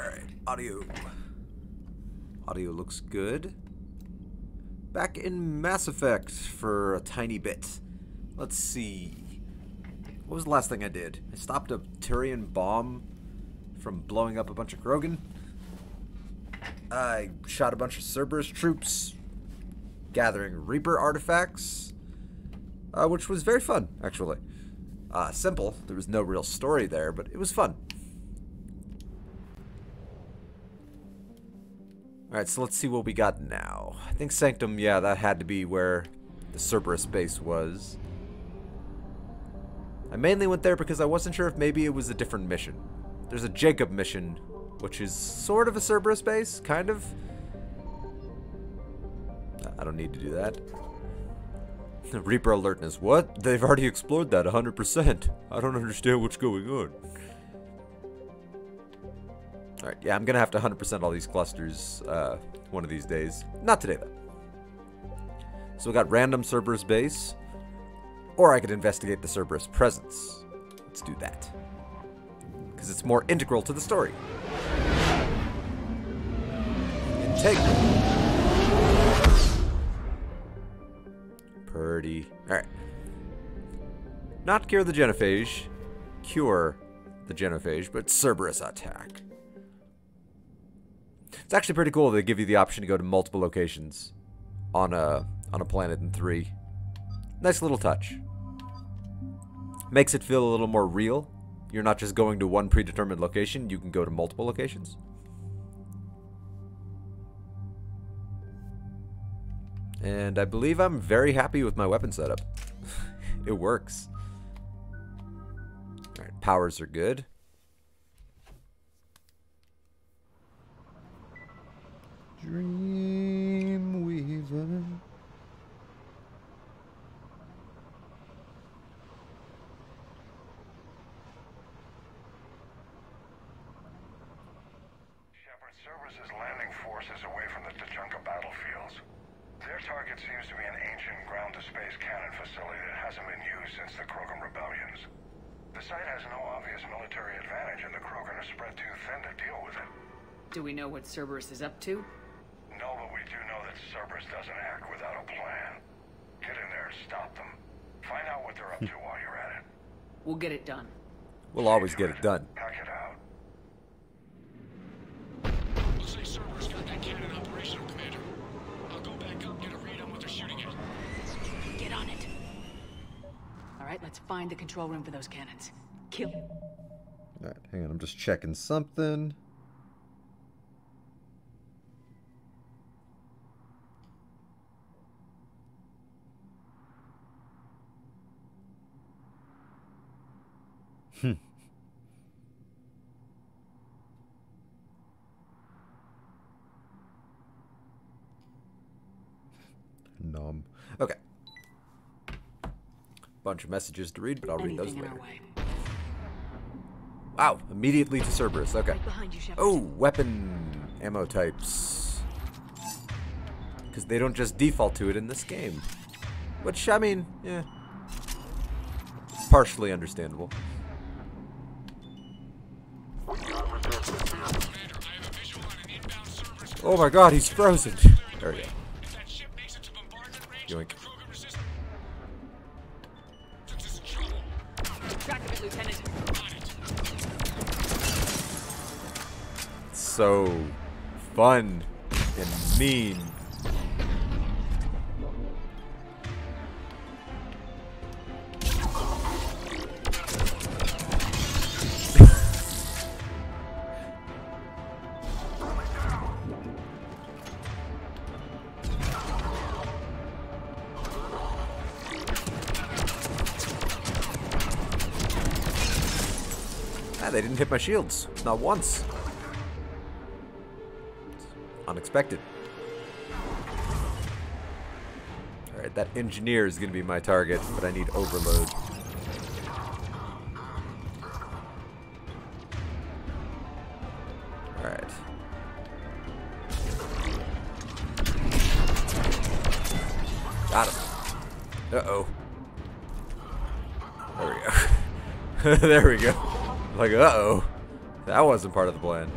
Alright, audio. Audio looks good. Back in Mass Effect for a tiny bit. Let's see. What was the last thing I did? I stopped a Turian bomb from blowing up a bunch of Krogan. I shot a bunch of Cerberus troops, gathering Reaper artifacts, which was very fun, actually. Simple. There was no real story there, but it was fun. Alright, so let's see what we got now. I think Sanctum, yeah, that had to be where the Cerberus base was. I mainly went there because I wasn't sure if maybe it was a different mission. There's a Jacob mission, which is sort of a Cerberus base, kind of. I don't need to do that. Reaper alertness. What? They've already explored that 100%. I don't understand what's going on. Alright, yeah, I'm gonna have to 100% all these clusters one of these days. Not today, though. So we got random Cerberus base. Or I could investigate the Cerberus presence. Let's do that. Because it's more integral to the story. Integral. Purdy. Alright. Not cure the genophage. Cure the genophage, but Cerberus attack. It's actually pretty cool they give you the option to go to multiple locations on a planet in 3. Nice little touch. Makes it feel a little more real. You're not just going to one predetermined location, you can go to multiple locations. And I believe I'm very happy with my weapon setup. It works. Alright, powers are good. Dreamweaver. Services landing forces away from the Tachanka battlefields. Their target seems to be an ancient ground-to-space cannon facility that hasn't been used since the Krogan rebellions. The site has no obvious military advantage, and the Krogan are spread too thin to deal with it. Do we know what Cerberus is up to? No, but we do know that Cerberus doesn't act without a plan. Get in there and stop them. Find out what they're up to while you're at it. We'll get it done. We'll always get it done. Pack it out. Looks like Cerberus got that cannon operational, Commander. I'll go back up, get a read on what they're shooting at. Get on it. Alright, let's find the control room for those cannons. Kill. Alright, hang on, I'm just checking something. Nom. Okay. Bunch of messages to read, but I'll read those later. Wow, immediately to Cerberus. Okay. Right behind you, Shepard. Oh, weapon ammo types. Because they don't just default to it in this game. Which, I mean, yeah. Partially understandable. Oh my god, he's frozen. There we go. Yoink. So fun and mean. They didn't hit my shields. Not once. Unexpected. Alright, that engineer is going to be my target, but I need overload. Alright. Got him. Uh-oh. There we go. There we go. Like, uh-oh. That wasn't part of the plan.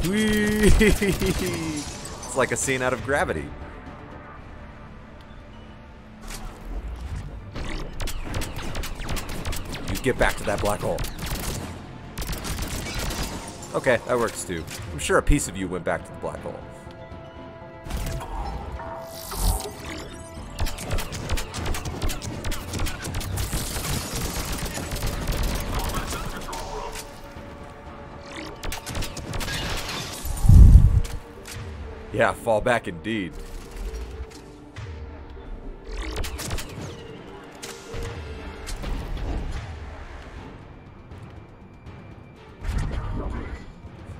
Whee! It's like a scene out of Gravity. You get back to that black hole. Okay, that works too. I'm sure a piece of you went back to the black hole. Yeah, fall back indeed.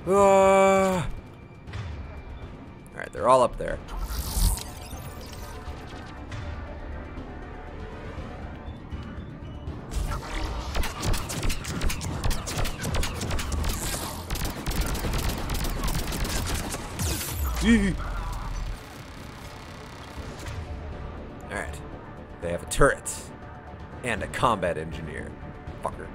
Alright, they're all up there. Alright. They have a turret. And a combat engineer. Fucker.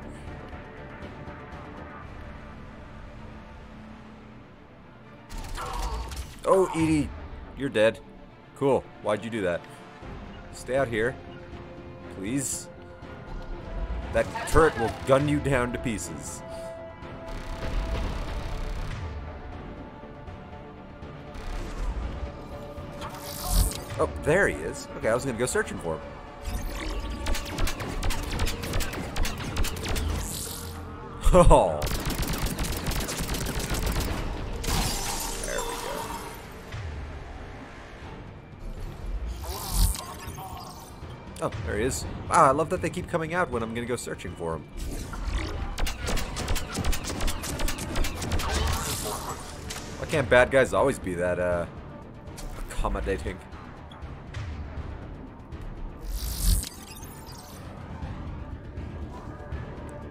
Oh, Edie. You're dead. Cool. Why'd you do that? Stay out here. Please. That turret will gun you down to pieces. Oh, there he is. Okay, I was gonna go searching for him. Oh. There we go. Oh, there he is. Wow, I love that they keep coming out when I'm gonna go searching for him. Why can't bad guys always be that, accommodating?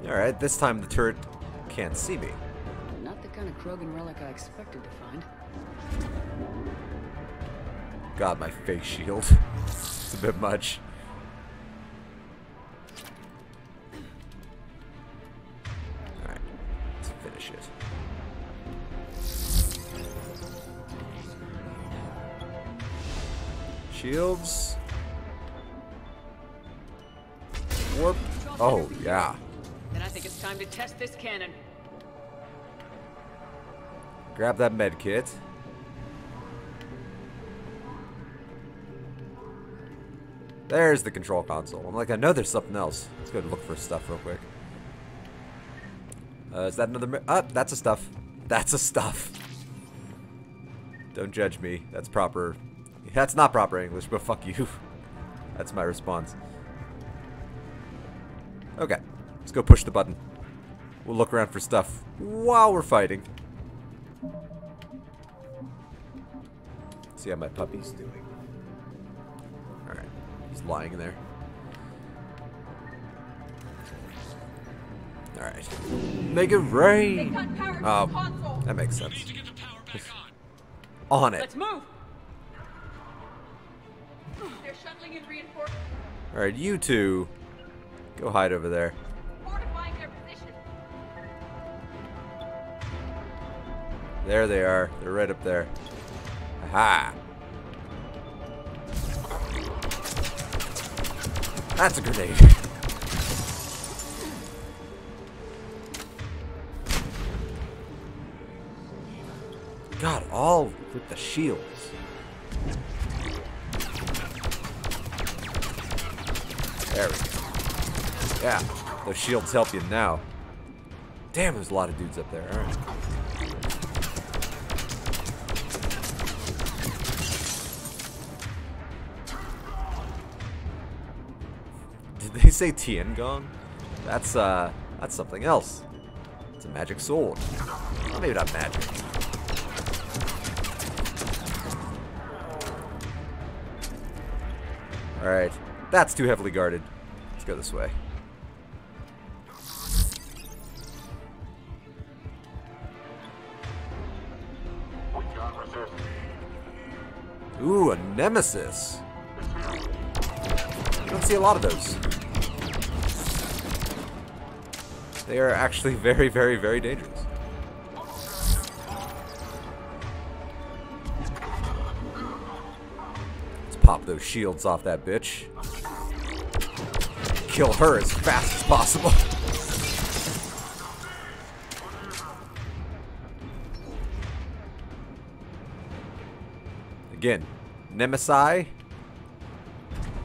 Alright, this time the turret can't see me. Not the kind of Krogan relic I expected to find. God, my face shield. It's a bit much. Alright, let's finish it. Shields. Warp. Oh, yeah. Then I think it's time to test this cannon. Grab that med kit. There's the control console. I'm like, I know there's something else. Let's go look for stuff real quick. Is that another? That's a stuff. That's a stuff. Don't judge me. That's proper. That's not proper English, but fuck you. That's my response. Okay. Let's go push the button. We'll look around for stuff while we're fighting. See how my puppy's doing. Alright. He's lying there. Alright. Make it rain! Oh, that makes sense. Need to get the power back On it. Let's move! They're shuttling in reinforcements. Alright, you two. Go hide over there. Fortifying their position. There they are. They're right up there. Aha! That's a grenade. God, all with the shields. There we go. Yeah, those shields help you now. Damn, there's a lot of dudes up there. Alright. Did they say Tiangong? That's something else. It's a magic sword. Well, maybe not magic. Alright. That's too heavily guarded. Let's go this way. Ooh, a nemesis. You don't see a lot of those. They are actually very, very, very dangerous. Pop those shields off that bitch. Kill her as fast as possible. Again, Nemesi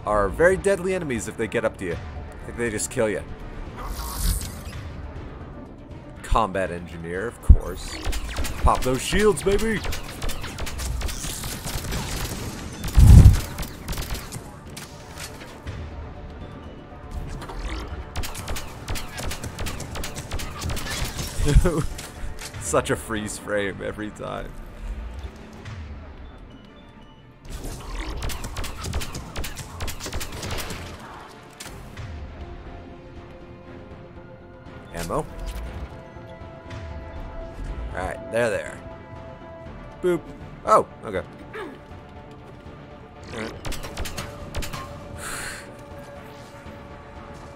are very deadly enemies if they get up to you. I think they just kill you. Combat engineer, of course. Pop those shields, baby! Such a freeze frame every time. Ammo. Alright, there. Boop. Oh, okay. Alright.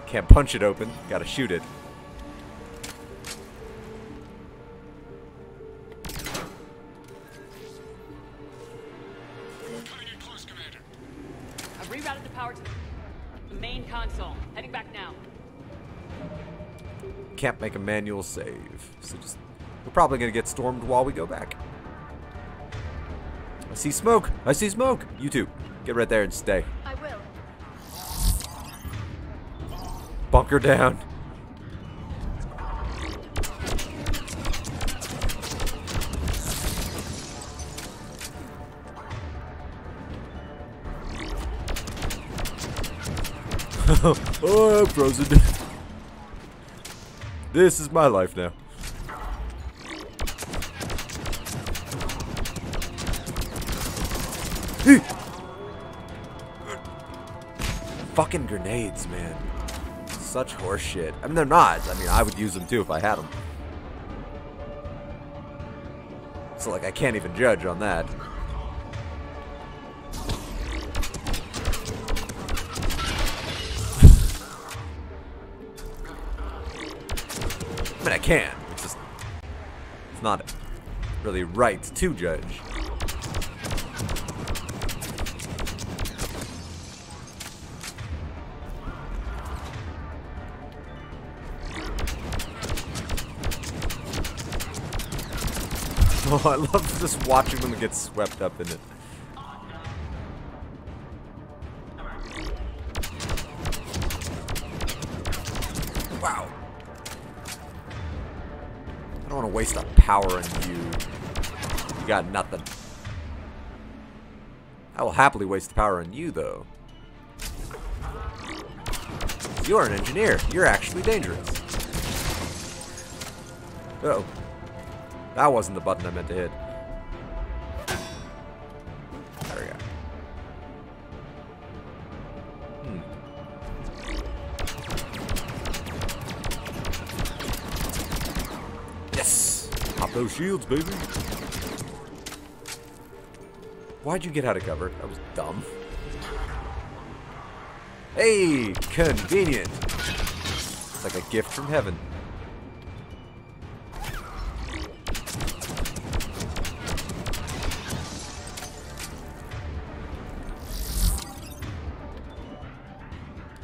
Can't punch it open, gotta shoot it. Coming in close, Commander. I've rerouted the power to the main console. Heading back now. Can't make a manual save, so just we're probably gonna get stormed while we go back. I see smoke. I see smoke. You two, get right there and stay. I will. Bunker down. Oh, I'm frozen. This is my life now. Fucking grenades, man. Such horse shit. I mean, they're not. I mean, I would use them too if I had them. So, like, I can't even judge on that. I mean, I can. It's just, it's not really right to judge. Oh, I love just watching them get swept up in it. Wow. I don't want to waste a power on you. You got nothing. I will happily waste the power on you, though. You're an engineer. You're actually dangerous. Uh-oh. That wasn't the button I meant to hit. There we go. Yes! Pop those shields, baby! Why'd you get out of cover? That was dumb. Hey! Convenient! It's like a gift from heaven.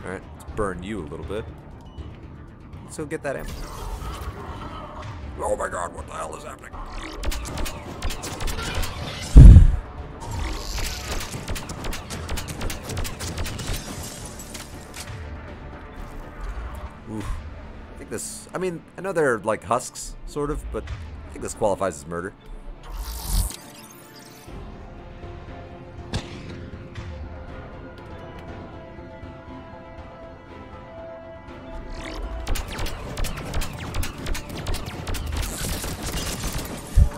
Alright, let's burn you a little bit. Let's go get that ammo. Oh my god, what the hell is happening? Oof. I think this, I mean, I know they're like husks, sort of, but I think this qualifies as murder.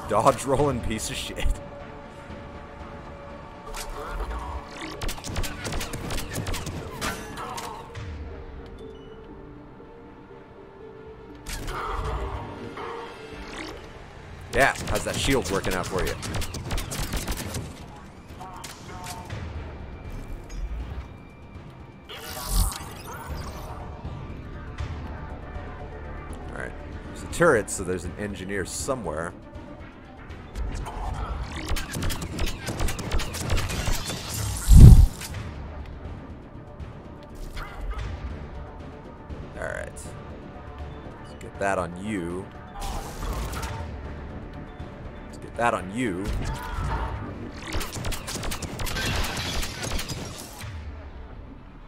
Dodge rolling piece of shit. Yeah, how's that shield working out for you? Alright, there's a turret, so there's an engineer somewhere. Get that on you. Let's get that on you.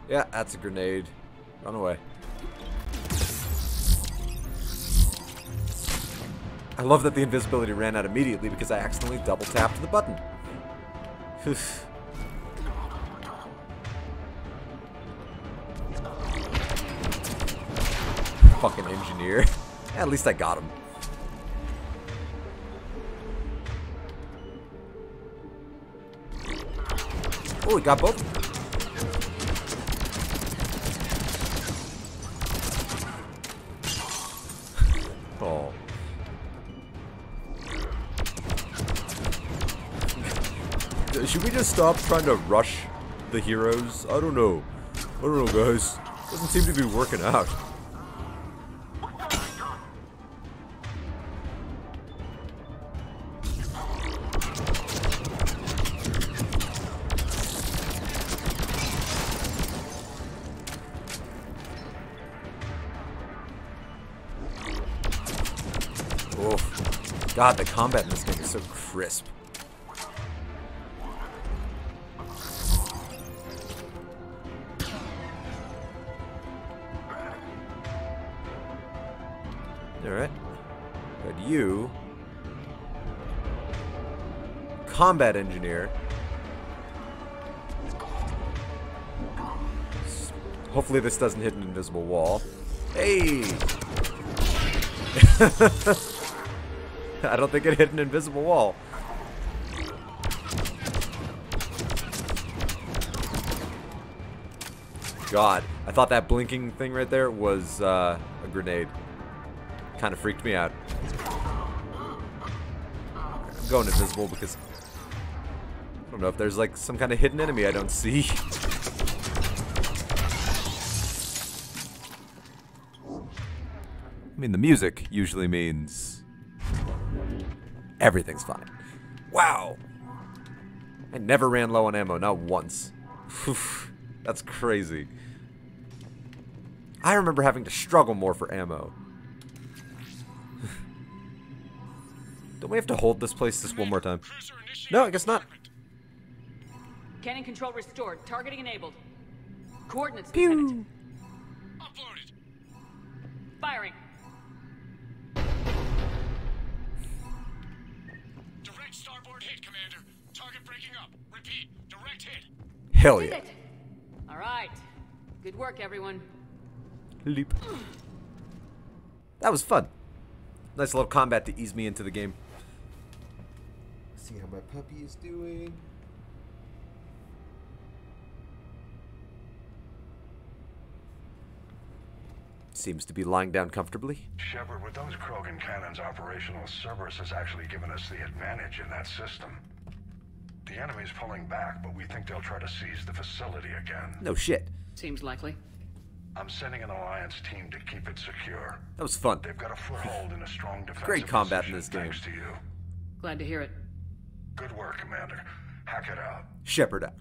Yeah, that's a grenade. Run away. I love that the invisibility ran out immediately because I accidentally double tapped the button. Fucking engineer. Yeah, at least I got him. Oh, we got both of them. Oh. Should we just stop trying to rush the heroes? I don't know. I don't know, guys. Doesn't seem to be working out. Oh, God, the combat in this game is so crisp. Alright. Got you. Combat engineer. Hopefully this doesn't hit an invisible wall. Hey! I don't think it hit an invisible wall. God, I thought that blinking thing right there was a grenade. Kind of freaked me out. I'm going invisible because I don't know if there's like some kind of hidden enemy I don't see. I mean, the music usually means everything's fine. Wow. I never ran low on ammo, not once. That's crazy. I remember having to struggle more for ammo. Don't we have to hold this place just one more time? No, I guess not. Cannon control restored. Targeting enabled. Coordinates Pew. lieutenant. Uploaded. Firing. Direct starboard hit, Commander. Target breaking up. Repeat. Direct hit. Hell Did yeah. it. All right. Good work, everyone. Leap. That was fun. Nice little combat to ease me into the game. See how my puppy is doing. Seems to be lying down comfortably. Shepard, with those Krogan cannons operational, Cerberus has actually given us the advantage in that system. The enemy's pulling back, but we think they'll try to seize the facility again. No shit. Seems likely. I'm sending an alliance team to keep it secure. That was fun. They've got a foothold in a strong defensive Great combat in position this game. thanks to you. Glad to hear it. Good work, Commander. Hack it out. Shepard out.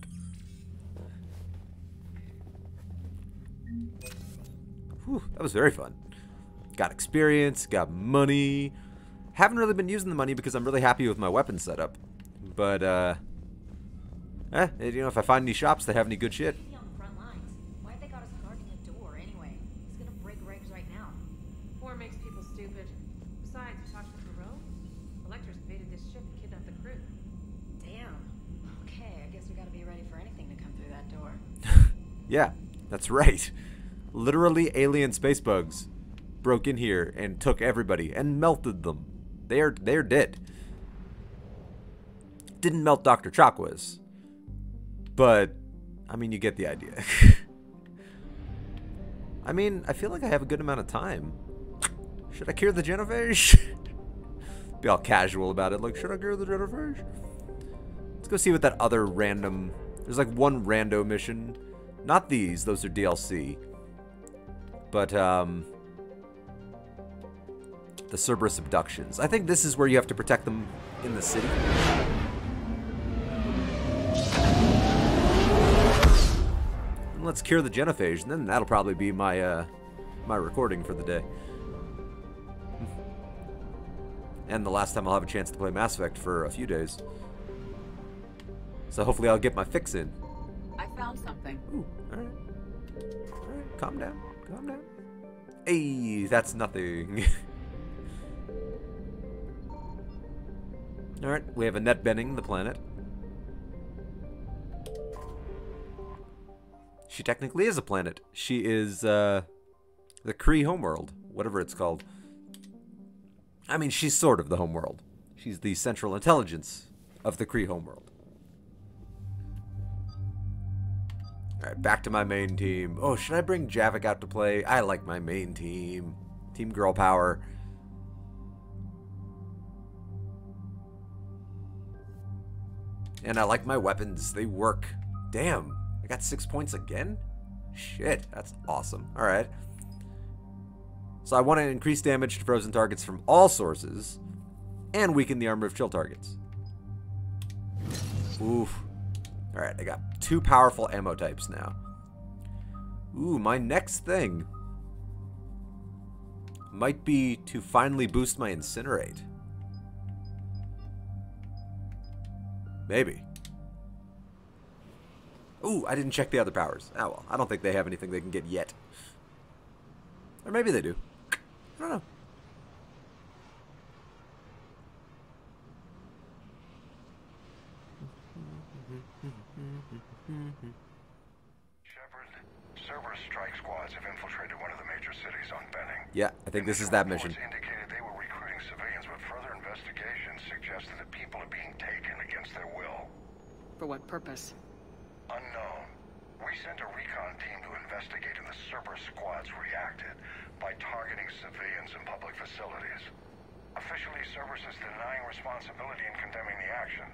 Whew, that was very fun. Got experience, got money. Haven't really been using the money because I'm really happy with my weapon setup. But, you know, if I find any shops that have any good shit. On the front lines. Why'd they got us guarding the door anyway? He's gonna break regs right now. War makes people stupid. Besides, you talked with Moreau? Electors invaded this ship and kidnapped the crew. Damn. Okay, I guess we gotta be ready for anything to come through that door. Yeah, that's right. Literally alien space bugs broke in here and took everybody and melted them. They're dead. Didn't melt Dr. Chakwas. But, I mean, you get the idea. I mean, I feel like I have a good amount of time. Should I cure the genophage? Be all casual about it. Like, should I cure the genophage? Let's go see what that other random... There's like one rando mission. Not these. Those are DLC. But, the Cerberus abductions. I think this is where you have to protect them in the city. Let's cure the genophage, and then that'll probably be my my recording for the day. And the last time I'll have a chance to play Mass Effect for a few days. So hopefully I'll get my fix in. I found something. Ooh, alright. Alright, calm down. Calm down. Hey, that's nothing. Alright, we have Annette Benning, the planet. She technically is a planet. She is, the Kree homeworld, whatever it's called. I mean, she's sort of the homeworld. She's the central intelligence of the Kree homeworld. Alright, back to my main team. Oh, should I bring Javik out to play? I like my main team. Team Girl Power. And I like my weapons. They work. Damn. I got 6 points again? Shit, that's awesome. Alright. So I want to increase damage to frozen targets from all sources. And weaken the armor of chill targets. Oof. Alright, I got 2 powerful ammo types now. Ooh, my next thing might be to finally boost my incinerate. Maybe. Ooh, I didn't check the other powers. Oh well, I don't think they have anything they can get yet. Or maybe they do. I don't know. Shepard, Cerberus strike squads have infiltrated one of the major cities on Benning. Yeah, I think this is that mission. Reports indicated they were recruiting civilians, but further investigation suggested that people are being taken against their will. For what purpose? Unknown. We sent a recon team to investigate, and the Cerberus squads reacted by targeting civilians in public facilities. Officially, Cerberus is denying responsibility and condemning the action.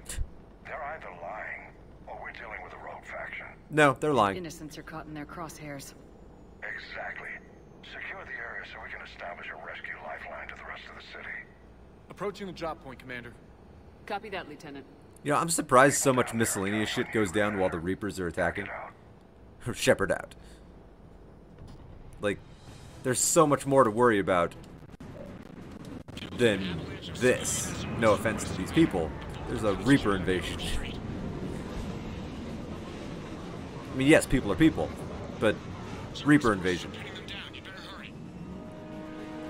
They're either lying, or we're dealing with a rogue faction. No, they're lying. Innocents are caught in their crosshairs. Exactly. Secure the area so we can establish a rescue lifeline to the rest of the city. Approaching the drop point, Commander. Copy that, Lieutenant. You know, I'm surprised so much miscellaneous shit goes down while the Reapers are attacking. Shepard out. Like, there's so much more to worry about than this. No offense to these people. There's a Reaper invasion. I mean, yes, people are people, but Reaper invasion.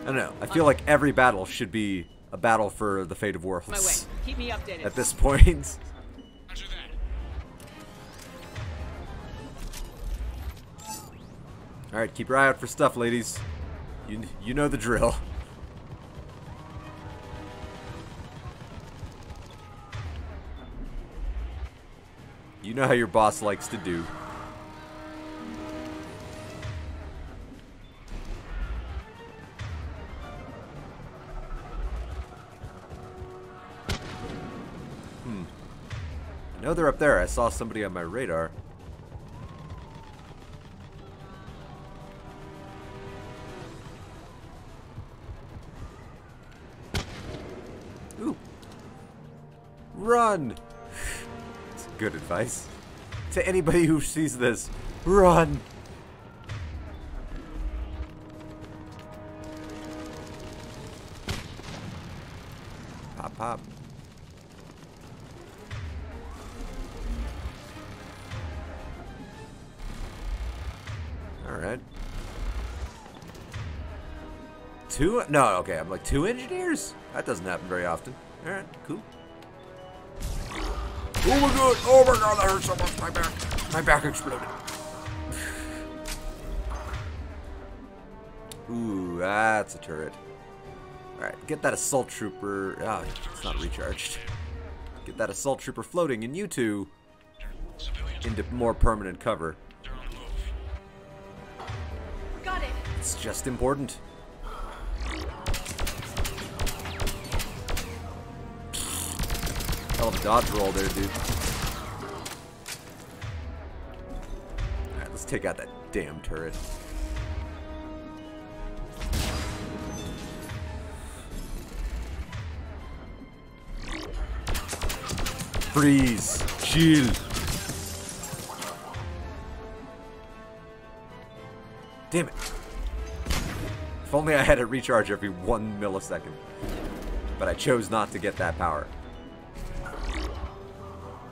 I don't know. I feel like every battle should be a battle for the fate of worlds. My way. Keep me updated. At this point. Alright, keep your eye out for stuff, ladies. You know the drill. You know how your boss likes to do. I know they're up there. I saw somebody on my radar. Ooh. Run! That's good advice. To anybody who sees this, run! Pop, pop. Alright. 2? No, okay, I'm like 2 engineers? That doesn't happen very often. Alright, cool. Oh my god, that hurt so much, my back. My back exploded. Ooh, that's a turret. Alright, get that assault trooper. Ah, it's not recharged. Get that assault trooper floating, and you two into more permanent cover. Got it. It's just important. Hell of a dodge roll there, dude. Alright, let's take out that damn turret. Freeze. Chill. Damn it. If only I had it recharge every 1 millisecond. But I chose not to get that power.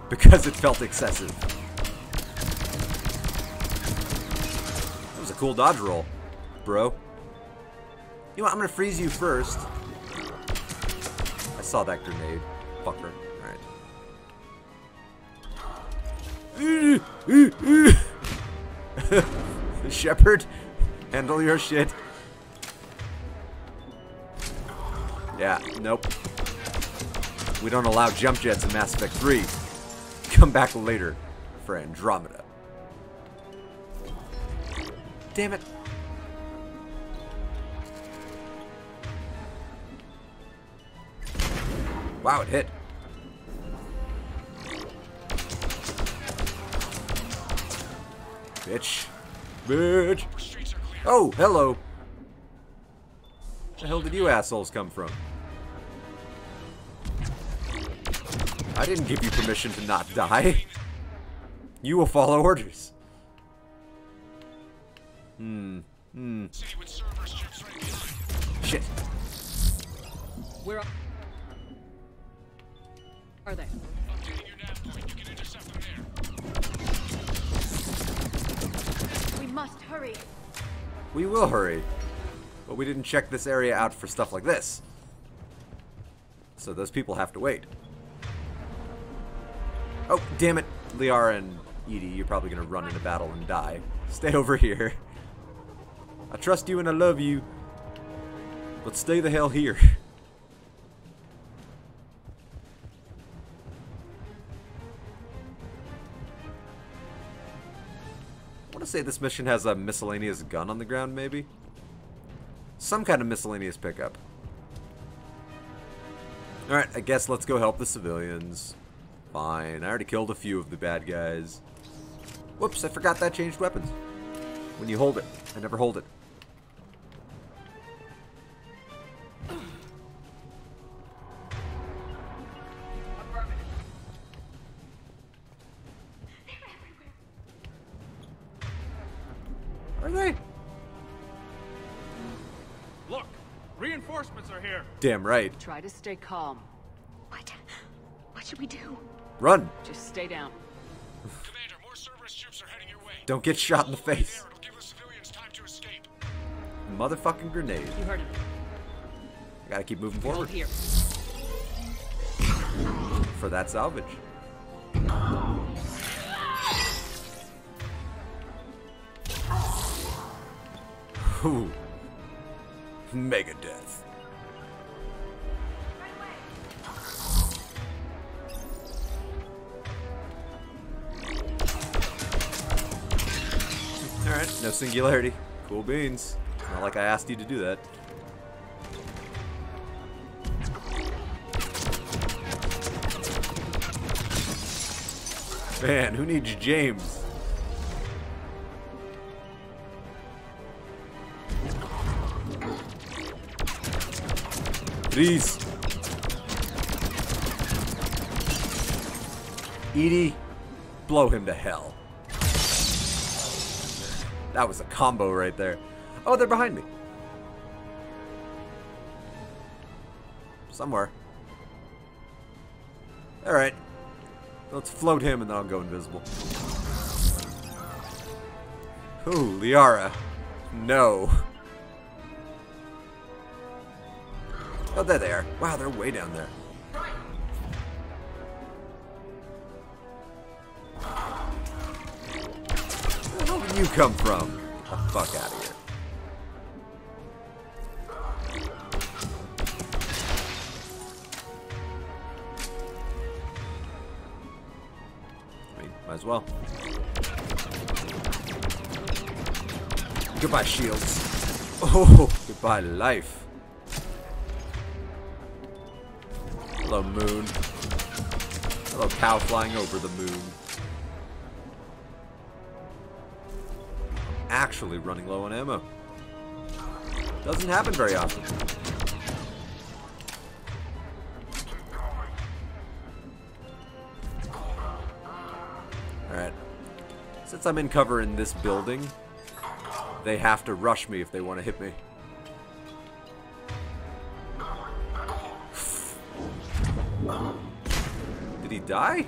Because it felt excessive. That was a cool dodge roll, bro. You know what, I'm gonna freeze you first. I saw that grenade. Fucker. Alright. Shepard, handle your shit. Yeah, nope. We don't allow jump jets in Mass Effect 3. Come back later for Andromeda. Damn it. Wow, it hit. Bitch. Bitch. Oh, hello. Where the hell did you assholes come from? I didn't give you permission to not die. You will follow orders. Shit. Where are they? Updating your nav point. You can intercept them there. We must hurry. We will hurry. But we didn't check this area out for stuff like this. So those people have to wait. Oh, damn it. Liara and Edie, you're probably going to run into battle and die. Stay over here. I trust you and I love you. But stay the hell here. I want to say this mission has a miscellaneous gun on the ground, maybe? Some kind of miscellaneous pickup. Alright, I guess let's go help the civilians. Fine, I already killed a few of the bad guys. Whoops, I forgot that changed weapons. When you hold it. I never hold it. Are they? Look, reinforcements are here. Damn right. Try to stay calm. What? What should we do? Run. Just stay down. Commander, more Cerberus troops are heading your way. Don't get shot in the face. It'll give the civilians time to escape. Motherfucking grenade. You heard him. I gotta keep moving Hold forward. here. For that salvage. Ooh. Mega death. Alright, no singularity. Cool beans. Not like I asked you to do that. Man, who needs James? Please. Edie, blow him to hell. That was a combo right there. Oh, they're behind me. Somewhere. Alright. Let's float him and then I'll go invisible. Ooh, Liara. No. Oh, there they are. Wow, they're way down there. Where the hell did you come from? Get the fuck out of here. I mean, might as well. Goodbye, shields. Oh, goodbye, life. Hello, moon. Hello, cow flying over the moon. Actually running low on ammo. Doesn't happen very often. Alright. Since I'm in cover in this building, they have to rush me if they want to hit me. die?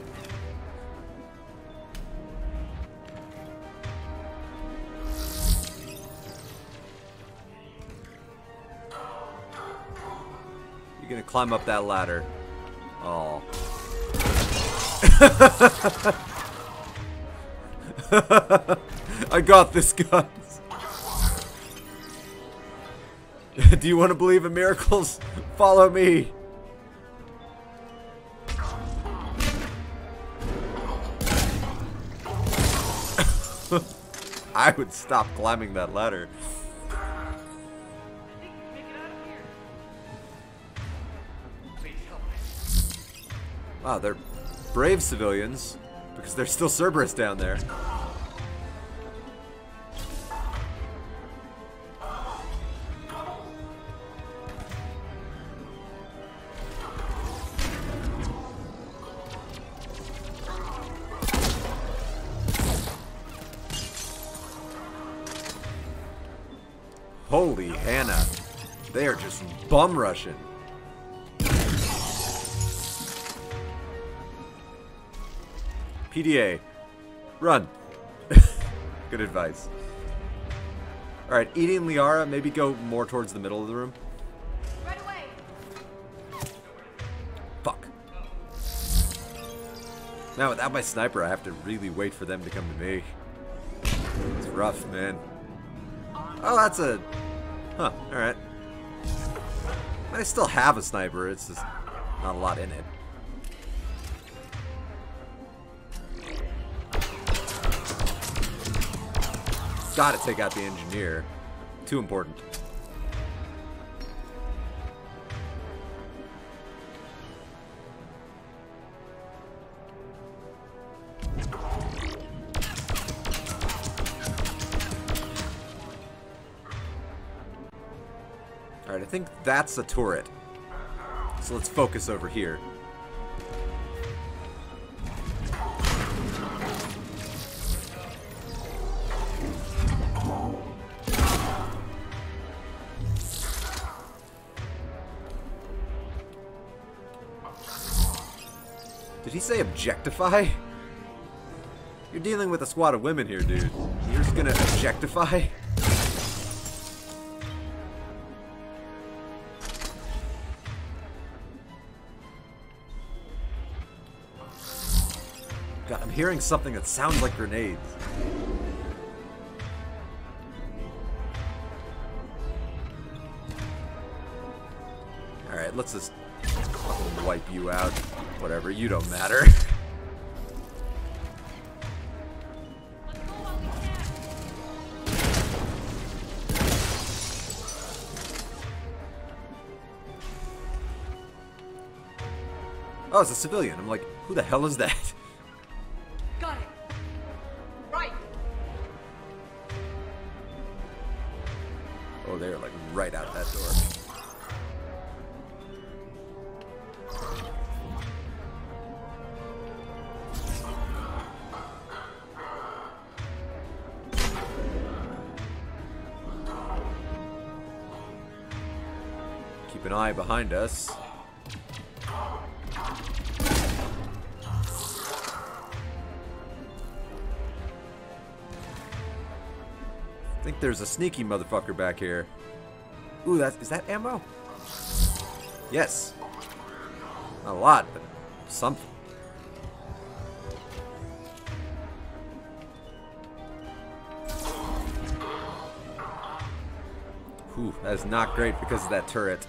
You're gonna climb up that ladder. Oh. I got this, guys. Do you want to believe in miracles? Follow me. I would stop climbing that ladder. Wow, they're brave civilians because there's still Cerberus down there. Holy Hannah. They are just bum rushing. PDA. Run. Good advice. Alright, Edie and Liara, maybe go more towards the middle of the room. Right away. Fuck. Now, without my sniper, I have to really wait for them to come to me. It's rough, man. Oh, that's a... Huh, alright. I still have a sniper, it's just not a lot in it. Gotta take out the engineer. Too important. Alright, I think that's a turret. So let's focus over here. Did he say objectify? You're dealing with a squad of women here, dude. You're just gonna objectify? God, I'm hearing something that sounds like grenades. Alright, let's just fucking wipe you out. Whatever, you don't matter. Oh, it's a civilian. I'm like, who the hell is that? Got it. Right. Oh, they're like right out that door. Keep an eye behind us. I think there's a sneaky motherfucker back here. Ooh, is that ammo? Yes. Not a lot, but something. Ooh, that is not great because of that turret.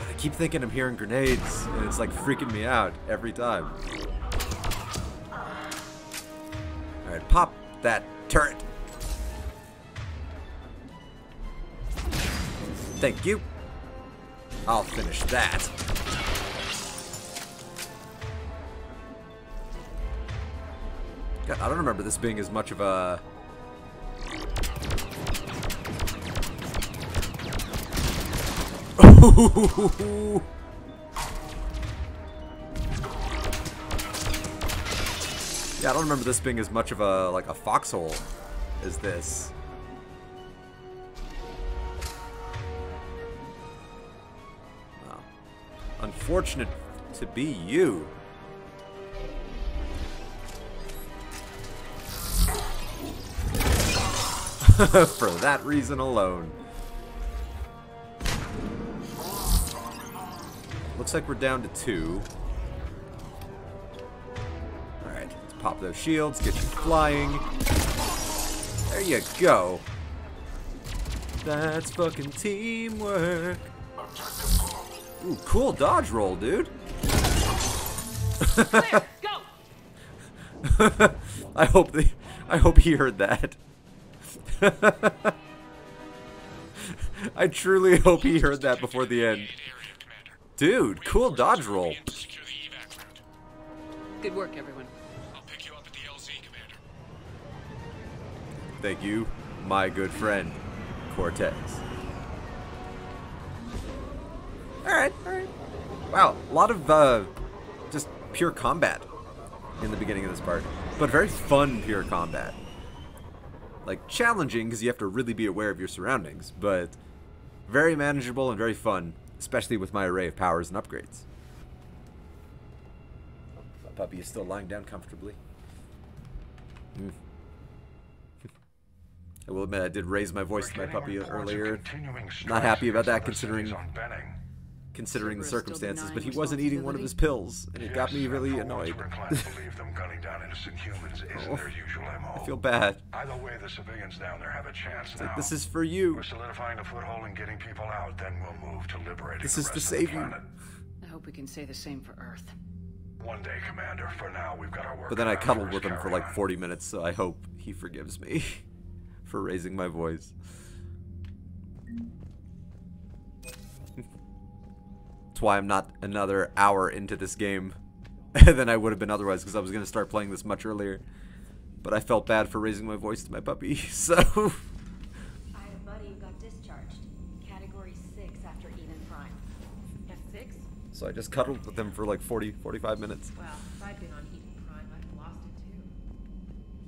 I keep thinking I'm hearing grenades, and it's like freaking me out every time. Alright, pop that turret. Thank you. I'll finish that. God, I don't remember this being as much of a... Ooh. Yeah, I don't remember this being as much of a foxhole as this. Wow. Unfortunate to be you. For that reason alone. Looks like we're down to 2. Alright, let's pop those shields, get you flying. There you go. That's fucking teamwork. Ooh, cool dodge roll, dude. Clear, go! I hope he heard that. I truly hope he heard that before the end. Dude, cool dodge roll. Secure the evac route. Good work, everyone. I'll pick you up at the LZ, Commander. Thank you, my good friend, Cortez. Alright, alright. Wow, a lot of just pure combat in the beginning of this part. But very fun pure combat. Like, challenging because you have to really be aware of your surroundings, but very manageable and very fun, especially with my array of powers and upgrades. My puppy is still lying down comfortably. I will admit I did raise my voice to my puppy earlier. Not happy about that considering the circumstances, but he wasn't eating one of his pills, and it got me really annoyed. Oh, I feel bad. Either way, the civilians down there have a chance now. Like, this is for you. We're solidifying a foothold and getting people out, then we'll move to liberating This the is to rest save of the you. planet. I hope we can say the same for Earth. One day, Commander. For now, we've got our work. But then I cut out cuddled us. with him for Carry like on. 40 minutes, so I hope he forgives me for raising my voice. That's why I'm not another hour into this game than I would have been otherwise, because I was going to start playing this much earlier. But I felt bad for raising my voice to my puppy, so... I had a buddy who got discharged. Category 6 after Eden Prime. F6? So I just cuddled with him for like 45 minutes. Well, if I'd been on Eden Prime, I'd have lost it too.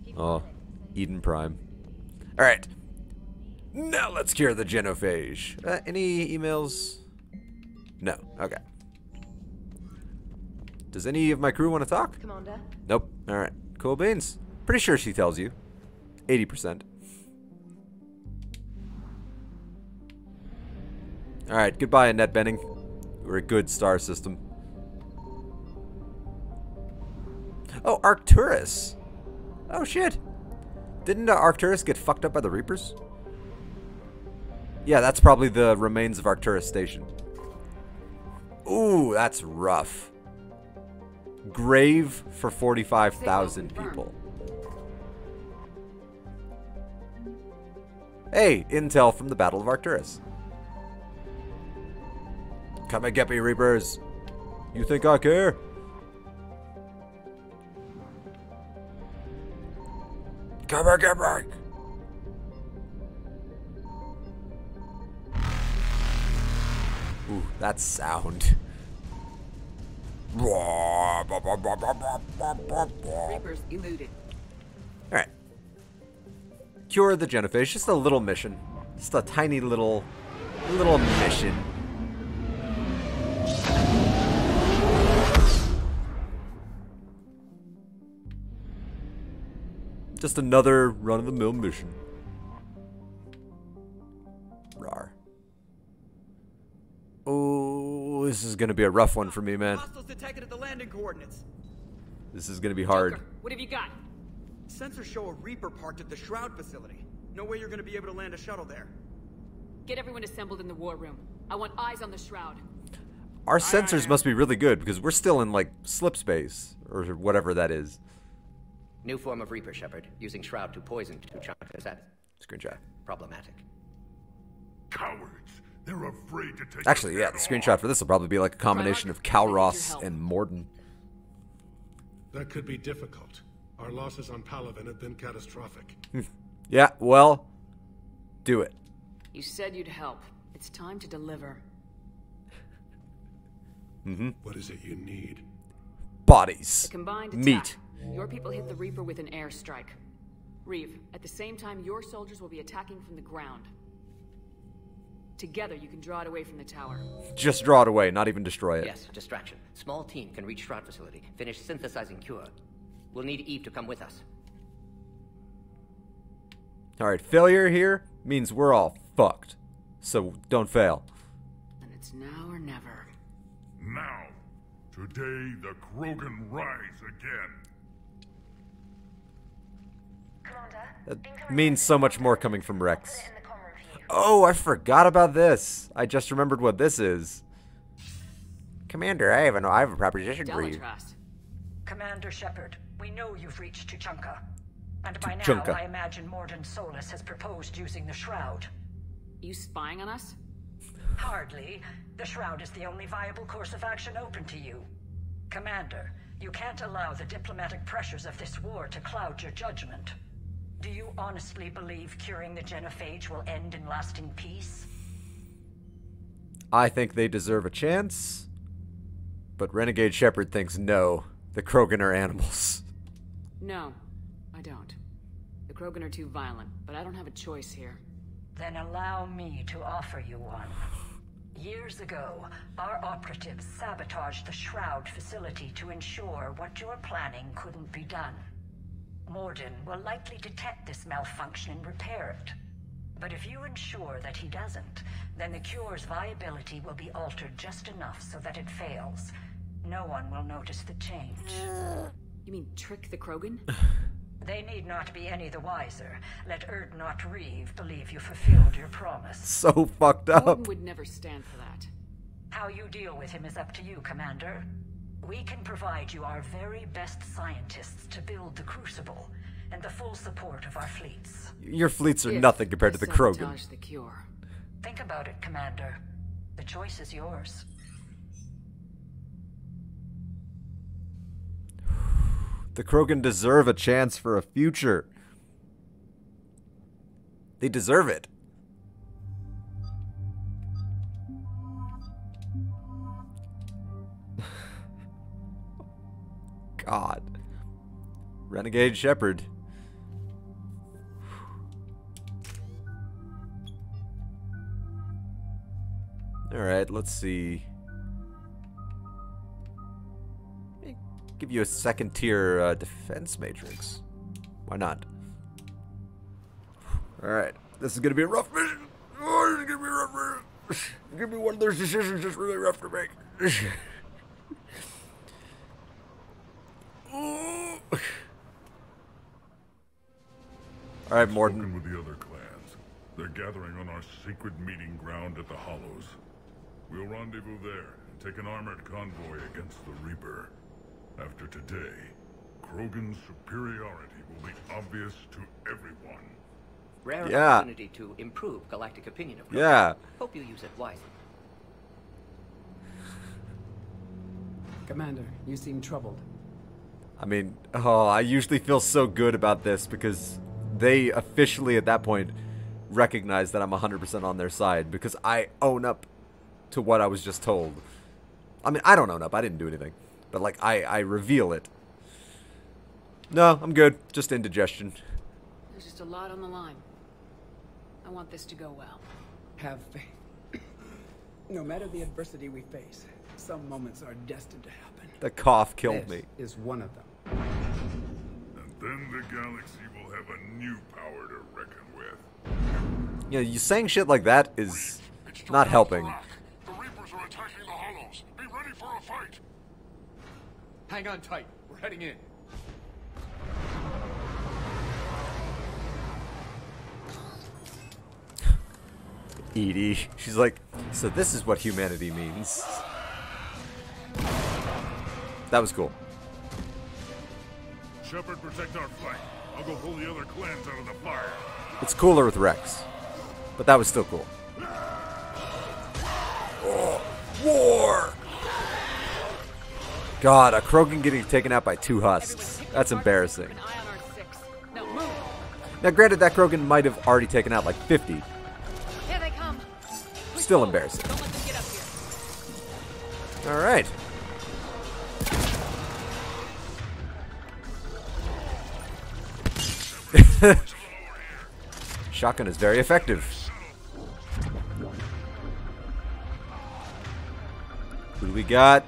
Keep Oh, going. Eden Prime. Alright. Now let's cure the genophage. Any emails? No. Okay. Does any of my crew want to talk? Commander. Nope. Alright. Cool beans. Pretty sure she tells you. 80%. Alright, goodbye, Annette Benning. We're a good star system. Oh, Arcturus! Oh, shit! Didn't Arcturus get fucked up by the Reapers? Yeah, that's probably the remains of Arcturus Station. Ooh, that's rough. Grave for 45,000 people. Hey, intel from the Battle of Arcturus. Come and get me, Reapers. You think I care? Come and get me. Ooh, that sound. Reapers eluded. Alright. Cure the genophage. Just a little mission. Just a tiny little mission. Just another run-of-the-mill mission. Rawr. Oh, this is gonna be a rough one for me, man. Hostiles detected at the landing coordinates. This is gonna be hard. Joker, what have you got? Sensors show a Reaper parked at the Shroud facility. No way you're gonna be able to land a shuttle there. Get everyone assembled in the war room. I want eyes on the Shroud. Our sensors must be really good because we're still in like slip space or whatever that is. New form of Reaper, Shepard, using Shroud to poison Tuchanka. Is that Screenshot. problematic? Cowards. They're afraid to take. Actually, yeah, the screenshot for this will probably be like a combination of Calros and Morden. That could be difficult. Our losses on Palaven have been catastrophic. Yeah, well, do it. You said you'd help. It's time to deliver. Mm-hmm. What is it you need? Bodies. A combined Meat. attack. Your people hit the Reaper with an airstrike. Reeve, at the same time, your soldiers will be attacking from the ground. Together, you can draw it away from the tower. Just draw it away, not even destroy it. Yes, distraction. Small team can reach Shroud facility. Finish synthesizing cure. We'll need Eve to come with us. Alright, failure here means we're all fucked. So don't fail. And it's now or never. Now, today the Krogan rise again. That means so much more coming from Rex. Oh, I forgot about this. I just remembered what this is. Commander, I have a proposition for you. Delatras. Commander Shepard, we know you've reached Tuchanka. And by now, Tuchanka. I imagine Morden Solus has proposed using the Shroud. You spying on us? Hardly. The Shroud is the only viable course of action open to you. Commander, you can't allow the diplomatic pressures of this war to cloud your judgment. Do you honestly believe curing the genophage will end in lasting peace? I think they deserve a chance. But Renegade Shepard thinks no. The Krogan are animals. No, I don't. The Krogan are too violent, but I don't have a choice here. Then allow me to offer you one. Years ago, our operatives sabotaged the Shroud facility to ensure what you're planning couldn't be done. Morden will likely detect this malfunction and repair it. But if you ensure that he doesn't, then the cure's viability will be altered just enough so that it fails. No one will notice the change. You mean trick the Krogan? They need not be any the wiser. Let Erdnot Reeve believe you fulfilled your promise. So fucked up. Morden would never stand for that. How you deal with him is up to you, Commander. We can provide you our very best scientists to build the Crucible, and the full support of our fleets. Your fleets are If nothing compared to they the Krogan. sabotage the cure. Think about it, Commander. The choice is yours. The Krogan deserve a chance for a future. They deserve it. God. Renegade Shepard. Alright, let's see. Give you a second tier defense matrix. Why not? Alright, this is gonna be a rough mission. Oh, this is gonna be a rough mission. Give me one of those decisions that's really rough to make. Alright, Morden. Spoken with the other clans. They're gathering on our secret meeting ground at the Hollows. We'll rendezvous there and take an armored convoy against the Reaper. After today, Krogan's superiority will be obvious to everyone. Rare Yeah. opportunity to improve galactic opinion of Krogan. Yeah. Hope you use it wisely. Commander, you seem troubled. I mean, oh, I usually feel so good about this because they officially at that point recognize that I'm 100% on their side because I own up to what I was just told. I mean, I don't own up. I didn't do anything. But, like, I reveal it. No, I'm good. Just indigestion. There's just a lot on the line. I want this to go well. Have faith. No matter the adversity we face, some moments are destined to happen. The cough killed This me. is one of them. And then the galaxy will have a new power to reckon with. You know, you saying shit like that is not helping. The Reapers are attacking the Hollows. Be ready for a fight. Hang on tight. We're heading in. Edie. She's like, so this is what humanity means. That was cool. Shepard, protect our flank. I'll go pull the other clans out of the fire. It's cooler with Rex. But that was still cool. Oh, war! God, a Krogan getting taken out by 2 husks. That's embarrassing. Keep an eye on our 6. Now move. Now, granted, that Krogan might have already taken out like 50. Here they come. Still embarrassing. Don't let them get up here. Alright. Shotgun is very effective. Who do we got?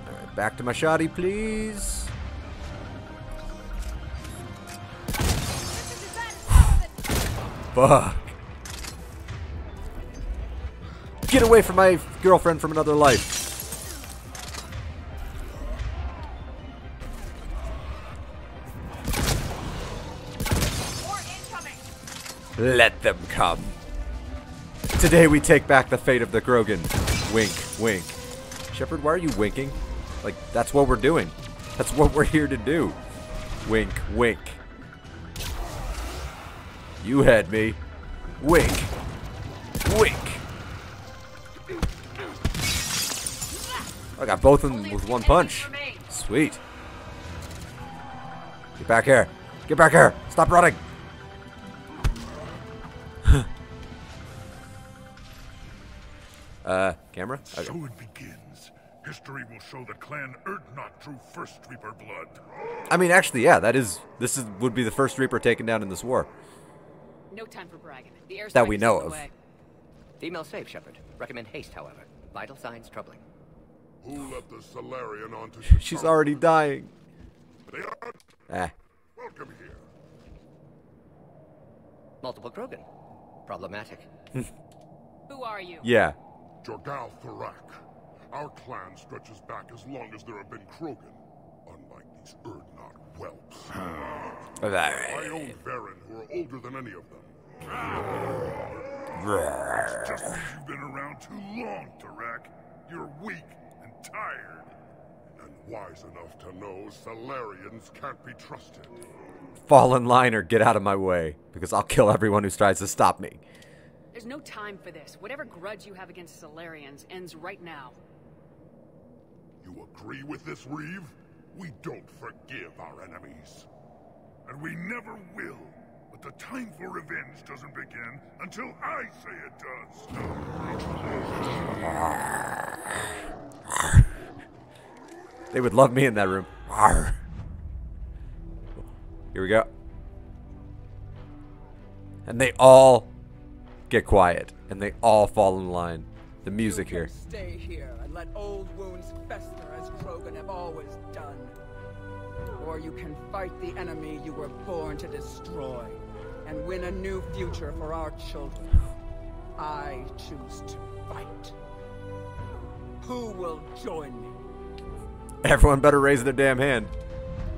Alright, back to my shoddy, please. Fuck. Get away from my girlfriend from another life. Let them come. Today we take back the fate of the Krogan. Wink, wink. Shepard, why are you winking? Like, that's what we're doing. That's what we're here to do. Wink, wink. You had me. Wink. Wink. I got both of them with one punch. Sweet. Get back here. Get back here. Stop running. Camera? Okay. So it begins. History will show that Clan Erdnot drew first Reaper blood. I mean, actually, yeah, would be the first Reaper taken down in this war. No time for bragging. The airstrike That we is know on the of. way. Female safe, Shepard. Recommend haste, however. Vital signs troubling. Who let the Solarian onto She's already dying. They are welcome here. Multiple Krogan. Problematic. Who are you? Yeah. Jorgal Thorak. Our clan stretches back as long as there have been Krogan. Unlike these Erdnot whelps. I own Varen, who are older than any of them. It's just that you've been around too long, Thorak. You're weak and tired. And wise enough to know Solarians can't be trusted. Fall in line or get out of my way, because I'll kill everyone who tries to stop me. There's no time for this. Whatever grudge you have against Solarians ends right now. You agree with this, Reeve? We don't forgive our enemies. And we never will. But the time for revenge doesn't begin until I say it does. They would love me in that room. Arr. Here we go. And they all get quiet. And they all fall in line. The music here. Stay here and let old wounds fester as Krogan have always done. Or you can fight the enemy you were born to destroy and win a new future for our children. I choose to fight. Who will join me? Everyone better raise their damn hand.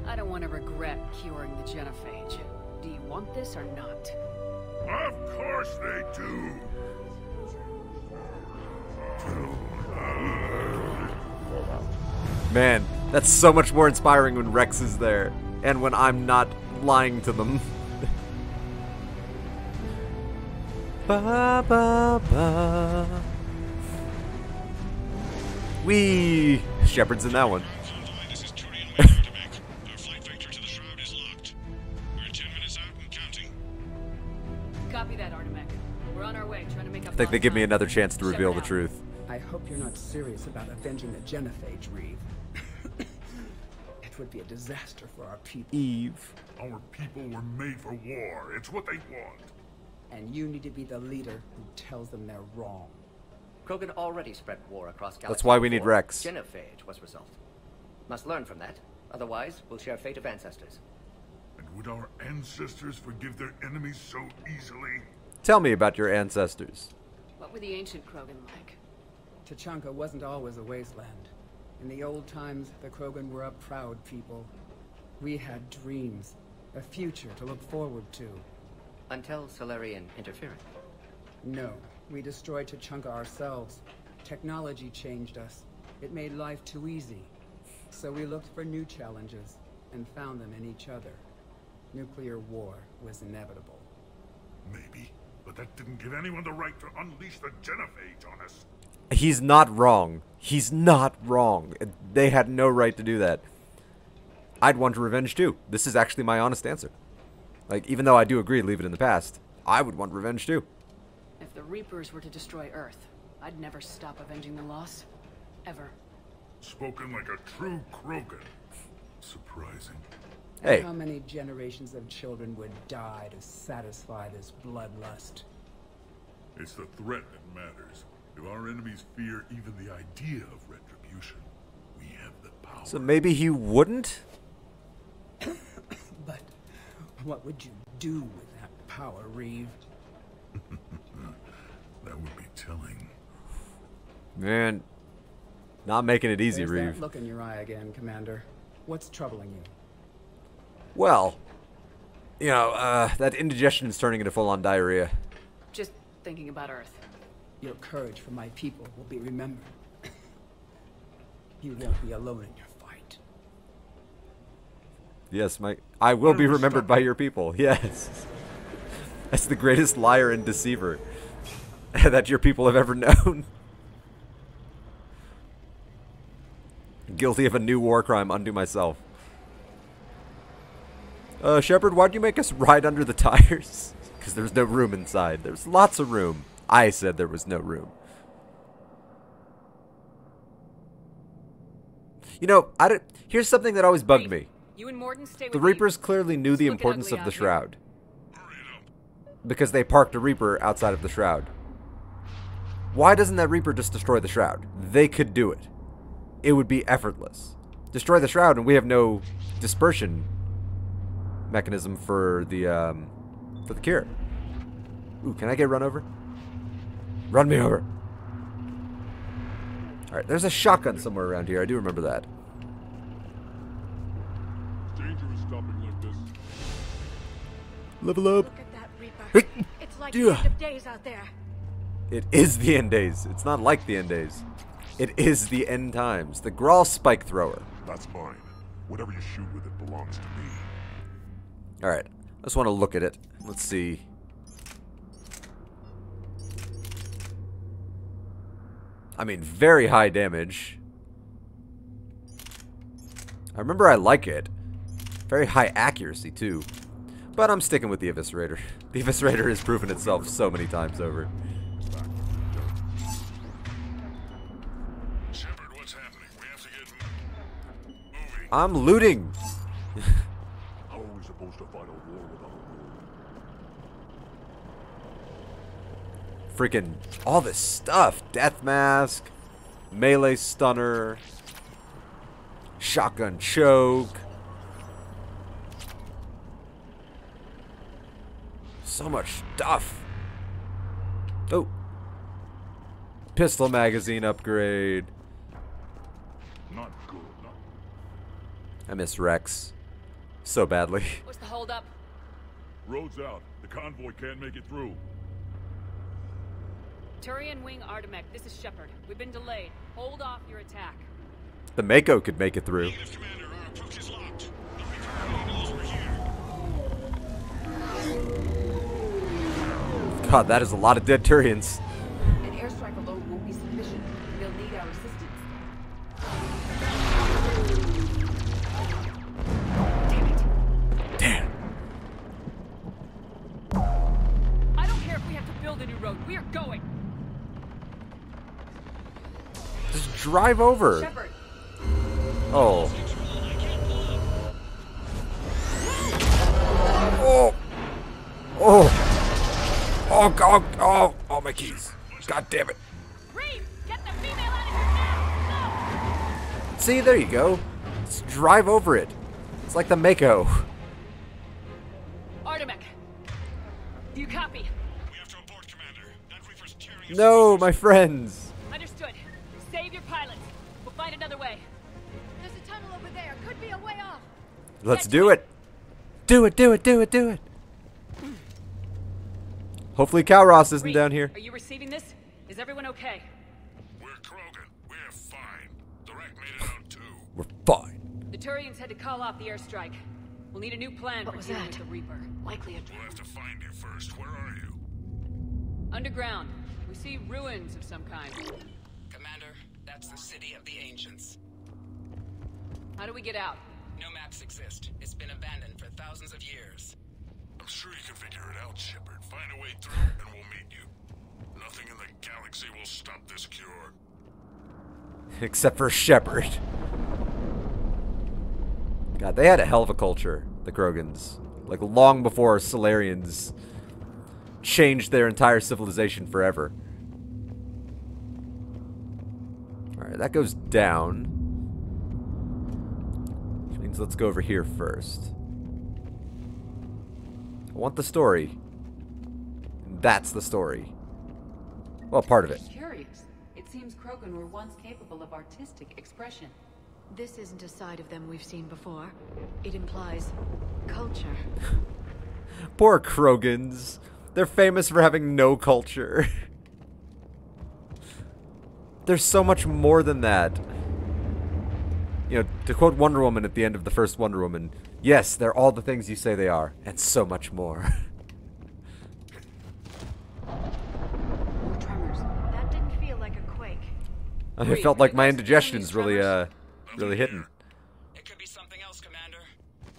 I don't want to regret curing the genophage. Do you want this or not? Of course they do. Man, that's so much more inspiring when Rex is there. And when I'm not lying to them. Ba ba ba. Wee! Shepard's in that one. This is Turian Artemek. Our flight vector to the shroud is locked. We're 10 minutes out and counting. Copy that, Artemek. We're on our way, trying to make up. I think they give me another chance to reveal the truth. I hope you're not serious about avenging the genophage, Reeve. It would be a disaster for our people. Eve. Our people were made for war. It's what they want. And you need to be the leader who tells them they're wrong. Krogan already spread war across galaxies. That's why we need before Rex. Genophage was result. Must learn from that. Otherwise, we'll share fate of ancestors. And would our ancestors forgive their enemies so easily? Tell me about your ancestors. What were the ancient Krogan like? Tuchanka wasn't always a wasteland. In the old times, the Krogan were a proud people. We had dreams, a future to look forward to. Until Solarian interference. No, we destroyed Tuchanka ourselves. Technology changed us. It made life too easy. So we looked for new challenges, and found them in each other. Nuclear war was inevitable. Maybe, but that didn't give anyone the right to unleash the genophage on us. He's not wrong. He's not wrong. They had no right to do that. I'd want revenge too. This is actually my honest answer. Like, even though I do agree, leave it in the past, I would want revenge too. If the Reapers were to destroy Earth, I'd never stop avenging the loss. Ever. Spoken like a true Krogan. Surprising. Hey. How many generations of children would die to satisfy this bloodlust? It's the threat that matters. If our enemies fear even the idea of retribution, we have the power. So maybe he wouldn't? But what would you do with that power, Reeve? That would be telling. Man, not making it easy, There's Reeve. that look in your eye again, Commander. What's troubling you? Well, you know, that indigestion is turning into full-on diarrhea. Just thinking about Earth. Your courage for my people will be remembered. You won't be alone in your fight. Yes, I will be remembered by your people. Yes. That's the greatest liar and deceiver that your people have ever known. Guilty of a new war crime unto myself. Shepard, why'd you make us ride under the tires? Because there's no room inside. There's lots of room. I said there was no room. You know, here's something that always bugged me. You and Mordin stay with The Reapers clearly knew the importance of the Shroud. Because they parked a Reaper outside of the Shroud. Why doesn't that Reaper just destroy the Shroud? They could do it. It would be effortless. Destroy the Shroud and we have no dispersion mechanism for the cure. Ooh, can I get run over? Run me over. Alright, there's a shotgun somewhere around here. I do remember that. Dangerous stopping like this. Level up. Look at that Reaper. It's like the end of days out there. It is the end days. It's not like the end days. It is the end times. The Grawl spike thrower. That's mine. Whatever you shoot with it belongs to me. Alright. I just want to look at it. Let's see. I mean, very high damage. I remember I like it. Very high accuracy, too. But I'm sticking with the Eviscerator. The Eviscerator has proven itself so many times over. Shepard, what's happening? We have to get moving. I'm looting. How are we supposed to fight a war without a war? Freaking all this stuff. Death mask, melee stunner, shotgun choke. So much stuff. Oh. Pistol magazine upgrade. Not good. Not... I miss Rex so badly. What's the holdup? Road's out. The convoy can't make it through. Turian Wing Artemek, this is Shepard. We've been delayed. Hold off your attack. The Mako could make it through. Negative, Commander. Our approach is locked. The Reaper already knows we're here. God, that is a lot of dead Turians. An airstrike alone won't be sufficient. They'll need our assistance. Damn it. Damn. I don't care if we have to build a new road. We are going. Just drive over. Shepard. Oh. Oh. Oh. Oh, God. Oh, oh, my keys. God damn it. Reeve, get the female out of here now. No. See, there you go. Just drive over it. It's like the Mako. Artemek. Do you copy? We have to abort, Commander. That Reaper's tearing us No, to my friends. Understood. Save your pilots. We'll find another way. There's a tunnel over there. Could be a way off. Let's do it. Do it, do it, do it, do it. Hopefully Kalros isn't Reeve, down here. Are you receiving this? Is everyone okay? We're Krogan. We're fine. The wreck made it out too. We're fine. The Turians had to call off the airstrike. We'll need a new plan for dealing with the Reaper. Likely a We'll have to find you first. Where are you? Underground. We see ruins of some kind. Commander, that's the city of the ancients. How do we get out? No maps exist. It's been abandoned for thousands of years. I'm sure you can figure it out, Shepard. Find a way through, and we'll meet you. Nothing in the galaxy will stop this cure. Except for Shepard. God, they had a hell of a culture, the Krogans. Like, long before Solarians changed their entire civilization forever. Alright, that goes down. Which means let's go over here first. I want the story. That's the story. Well, part of it. Curious. It seems Krogan were once capable of artistic expression. This isn't a side of them we've seen before. It implies culture. Poor Krogans. They're famous for having no culture. There's so much more than that. You know, to quote Wonder Woman at the end of the first Wonder Woman, yes, they're all the things you say they are, and so much more. More tremors. That didn't feel like a quake. I felt like my indigestion's really hitting. It could be something else, Commander.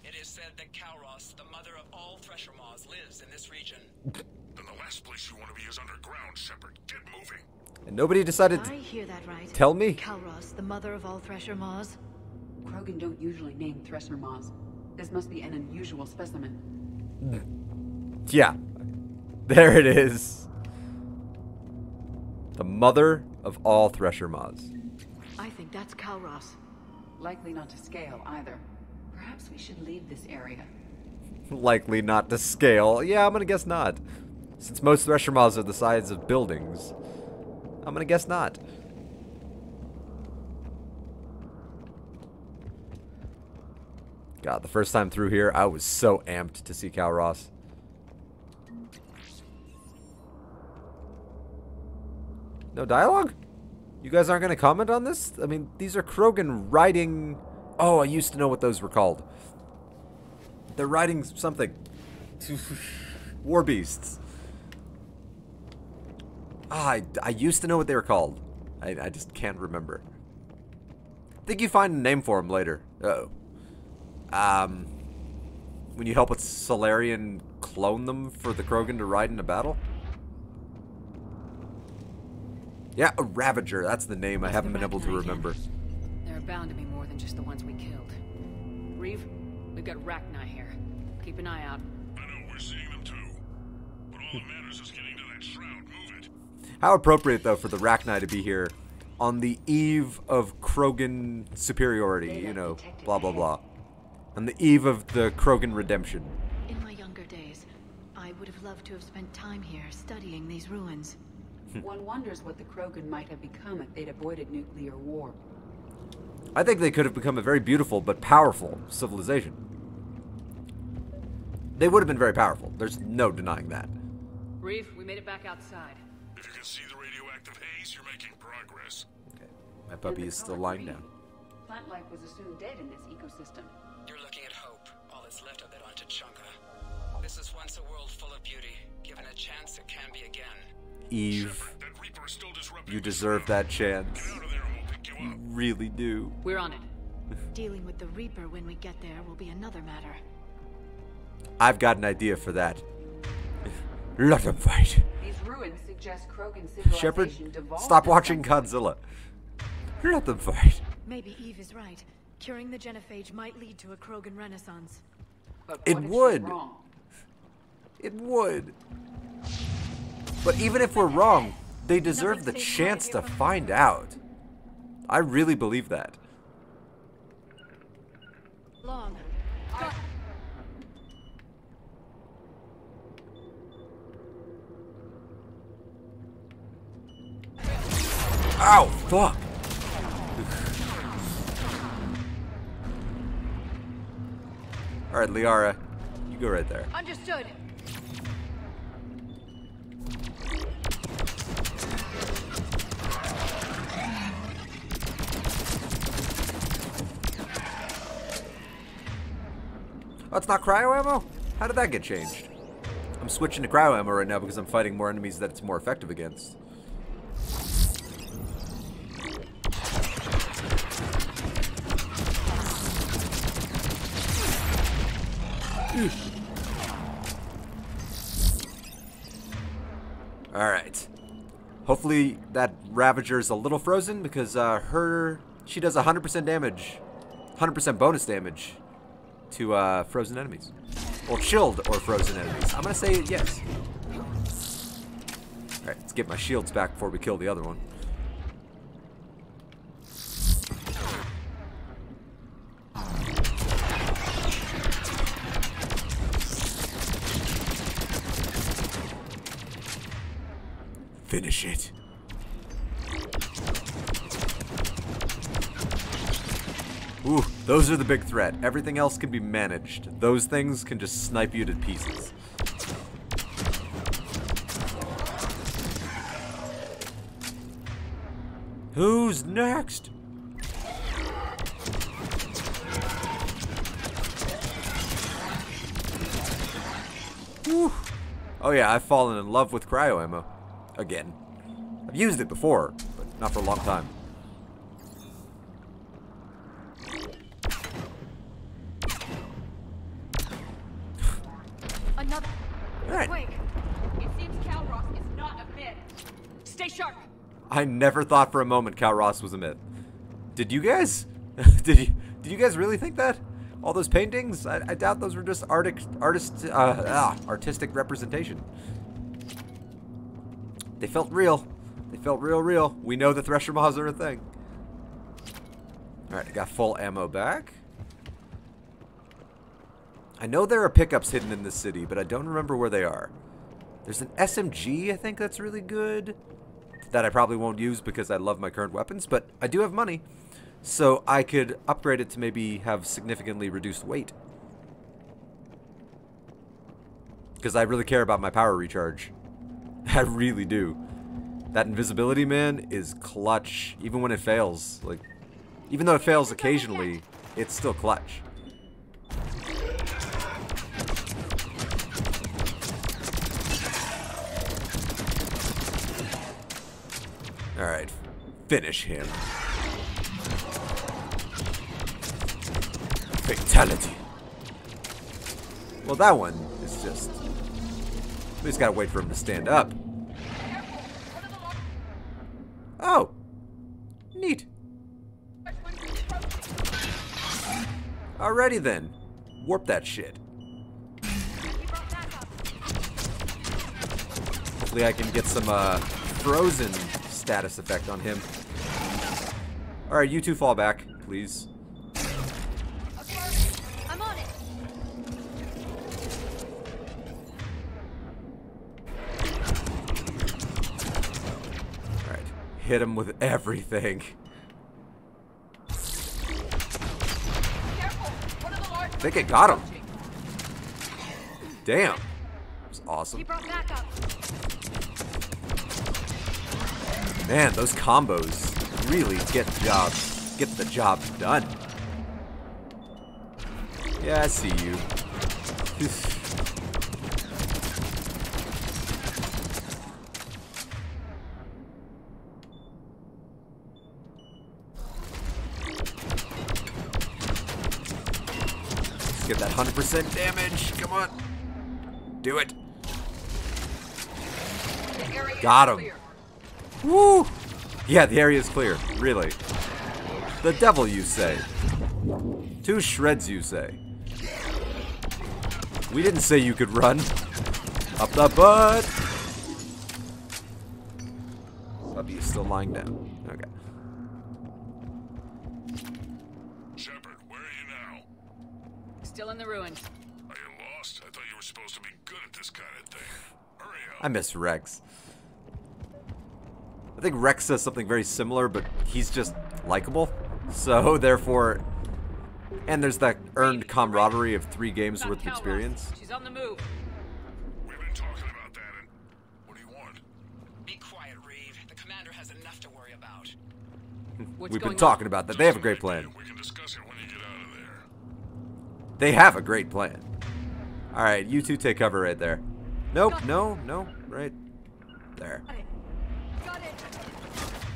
It is said that Kalros, the mother of all Thresher Maws, lives in this region. Then the last place you want to be is underground, Shepard. Get moving. And nobody decided to I hear that right. tell me? Kalros, the mother of all Thresher Maws. Krogan don't usually name Thresher Maws. This must be an unusual specimen. Yeah. There it is. The mother of all Thresher Maws. I think that's Kalros. Likely not to scale either. Perhaps we should leave this area. Likely not to scale. Yeah, I'm gonna guess not. Since most Thresher Maws are the size of buildings, I'm gonna guess not. God, the first time through here, I was so amped to see Kalros. No dialogue? You guys aren't gonna comment on this? I mean, these are Krogan riding... Oh, I used to know what those were called. They're riding something. War beasts. Ah, I used to know what they were called. I just can't remember. I think you find a name for them later. Uh-oh. When you help a Solarian clone them for the Krogan to ride in a battle? Yeah, a Ravager. That's the name I haven't been able to remember. There are bound to be more than just the ones we killed. Reeve, we've got Rachni here. Keep an eye out. I know, we're seeing them too. But all that matters is getting to that shroud. Move it. How appropriate, though, for the Rachni to be here on the eve of Krogan superiority, you know, blah, blah, blah. On the eve of the Krogan redemption. In my younger days, I would have loved to have spent time here studying these ruins. One wonders what the Krogan might have become if they'd avoided nuclear war. I think they could have become a very beautiful but powerful civilization. They would have been very powerful. There's no denying that. Reeve, we made it back outside. If you can see the radioactive haze, you're making progress. Okay. My puppy is still lying down. Plant life was assumed dead in this ecosystem. You're looking at hope, all that's left of it on Tachanka. This is once a world full of beauty. Given a chance, it can be again. Eve, Shepard, that Reaper is still disrupting you the deserve shroud. that chance. Get out of there and we'll pick you You up. really do. We're on it. Dealing with the Reaper when we get there will be another matter. I've got an idea for that. Let them fight. These ruins suggest Krogan civilization Shepard, devolved stop to watching something. Godzilla. Let them fight. Maybe Eve is right. Curing the genophage might lead to a Krogan renaissance. But It what if she's would. wrong? It would. But even if we're wrong, they deserve the chance to find out. I really believe that. Long. Ow, fuck. Alright, Liara, you go right there. Understood. Oh, it's not cryo ammo? How did that get changed? I'm switching to cryo ammo right now because I'm fighting more enemies that it's more effective against. Hopefully that Ravager is a little frozen because she does 100% damage, 100% bonus damage to frozen enemies. Or chilled or frozen enemies. I'm going to say yes. Alright, let's get my shields back before we kill the other one. Finish it. Ooh, those are the big threat. Everything else can be managed. Those things can just snipe you to pieces. Who's next? Whew. Oh yeah, I've fallen in love with cryo ammo. Again. I've used it before, but not for a long time. Another. Alright. Wait. It seems Cal Ross is not a myth. Stay sharp. I never thought for a moment Cal Ross was a myth. Did you guys? Did you guys really think that? All those paintings? I doubt those were just artistic representation. They felt real. They felt real. We know the Thresher Maws are a thing. Alright, I got full ammo back. I know there are pickups hidden in this city, but I don't remember where they are. There's an SMG, I think that's really good. That I probably won't use because I love my current weapons, but I do have money. So I could upgrade it to maybe have significantly reduced weight. Because I really care about my power recharge. I really do. That invisibility, man, is clutch. Even when it fails. Like, even though it fails occasionally, it's still clutch. Alright. Finish him. Fatality. Well, that one is just... we just gotta wait for him to stand up. Oh! Neat. Alrighty then. Warp that shit. Hopefully I can get some frozen status effect on him. Alright, you two fall back, please. I'm on it. Alright, hit him with everything. I think I got him. Damn. That was awesome. He brought backup. Man, those combos really get the job done. Yeah, I see you. Let's get that 100% damage. Come on. Do it. Got him. Woo! Yeah, the area is clear. Really. The devil, you say. 2 shreds, you say. We didn't say you could run. Up the butt! Puppy is still lying down. Okay. Shepard, where are you now? Still in the ruins. Are you lost? I thought you were supposed to be good at this kind of thing. Hurry up. I miss Rex. I think Rex says something very similar, but he's just likable. So, therefore... and there's that earned camaraderie of 3 games worth of experience. She's on the move. We've been talking about that, and what do you want? Be quiet, Reeve. The commander has enough to worry about. We've been talking about that. They have a great plan. We can discuss it when you get out of there. They have a great plan. Alright, you two take cover right there. Nope, no, right there.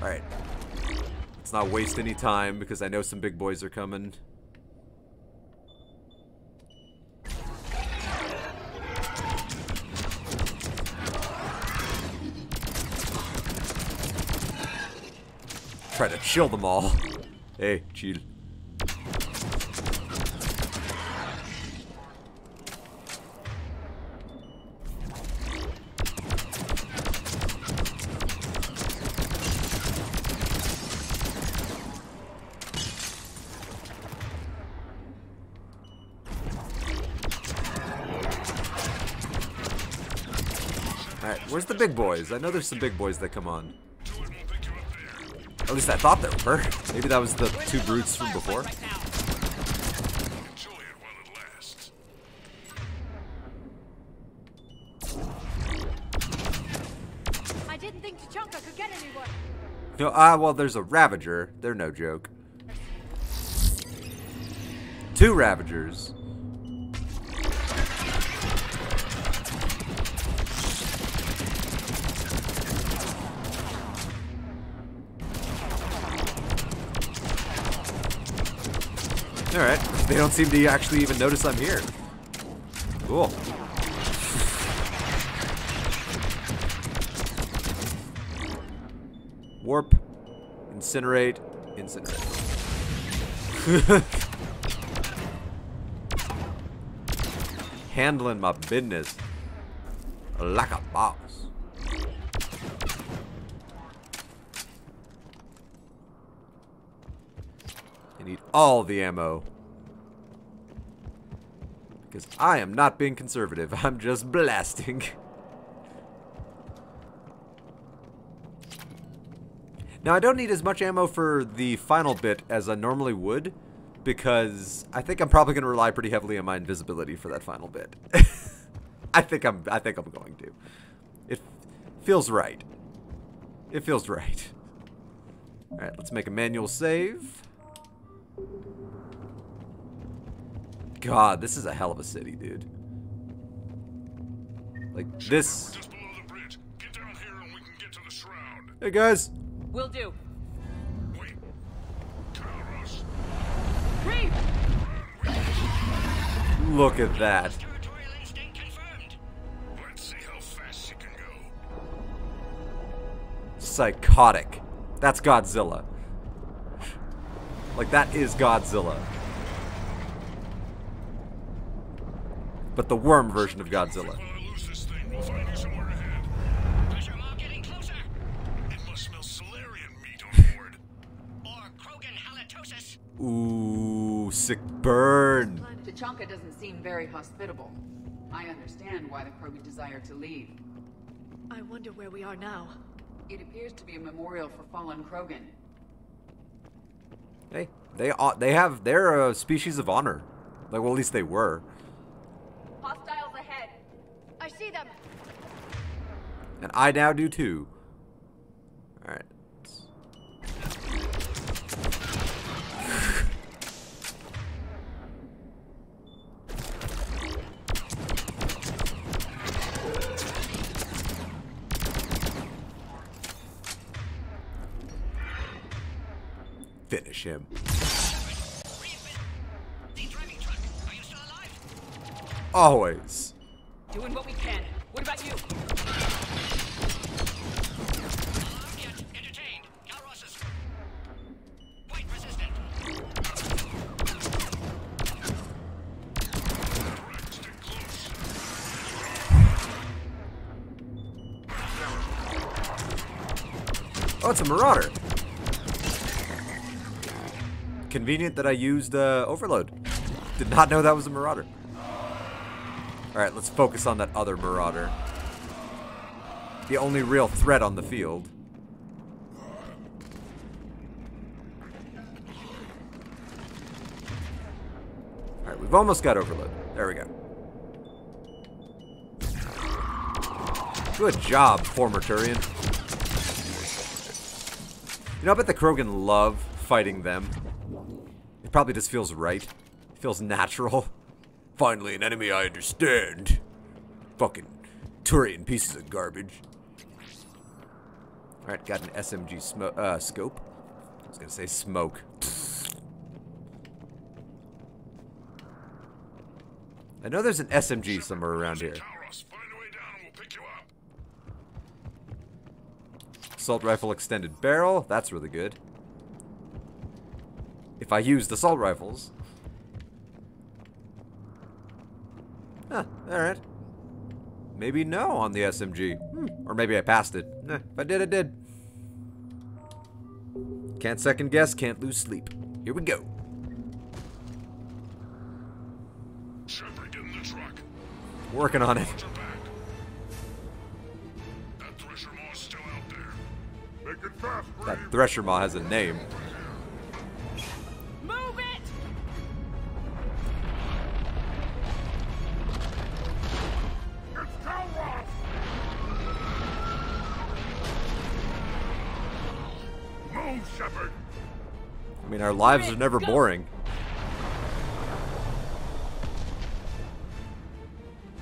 Alright. Let's not waste any time because I know some big boys are coming. Chill them all. Hey, chill. Alright, where's the big boys? I know there's some big boys that come on. At least I thought there were. Maybe that was the two brutes from before. I didn't think Tachanka could get anyone. No, well, there's a Ravager. They're no joke. 2 Ravagers. Alright, they don't seem to actually even notice I'm here. Cool. Warp. Incinerate. Incinerate. Handling my business like a boss. I need all the ammo. Because I am not being conservative. I'm just blasting. Now, I don't need as much ammo for the final bit as I normally would, because I think I'm probably going to rely pretty heavily on my invisibility for that final bit. I think I'm going to. It feels right. It feels right. All right, let's make a manual save. God, this is a hell of a city, dude. Like this. Just below the bridge. Get down here and we can get to the shroud. Hey guys. Will do. Wait. Talos. Reeve! Look at that. Territorial instinct confirmed. Let's see how fast you can go. Psychotic. That's Godzilla. Like, that is Godzilla. But the worm version of Godzilla. If I lose this thing, we'll find you somewhere ahead. Pressure mark getting closer. It must smell Solarian meat on board. Or Krogan halitosis. Ooh, sick burn. Tachanka doesn't seem very hospitable. I understand why the Krogan desire to leave. I wonder where we are now. It appears to be a memorial for fallen Krogan. Hey, they're a species of honor. Like, well, at least they were. Hostiles ahead. I see them. And I now do too. Alright. Finish him. Always. Doing what we can. What about you? Entertained. Calrosses. Point resistant. Oh, it's a Marauder. Convenient that I used Overload. Did not know that was a Marauder. Alright, let's focus on that other Marauder. The only real threat on the field. Alright, we've almost got Overload. There we go. Good job, former Turian. You know, I bet the Krogan love fighting them. It probably just feels right. It feels natural. Finally, an enemy I understand. Fucking Turian pieces of garbage. Alright, got an SMG scope. I was gonna say smoke. I know there's an SMG somewhere around here. Assault rifle extended barrel. That's really good. if I used assault rifles. Huh, alright. Maybe no on the SMG. Or maybe I passed it. If I did, I did. Can't second guess, can't lose sleep. Here we go. Shepard, get in the truck. Working on it. Watch your back. That Thresher Maw is still out there. Make it fast, That Thresher Maw has a name. Move it! It's Calross! Move, Shepard! I mean, our lives are never boring.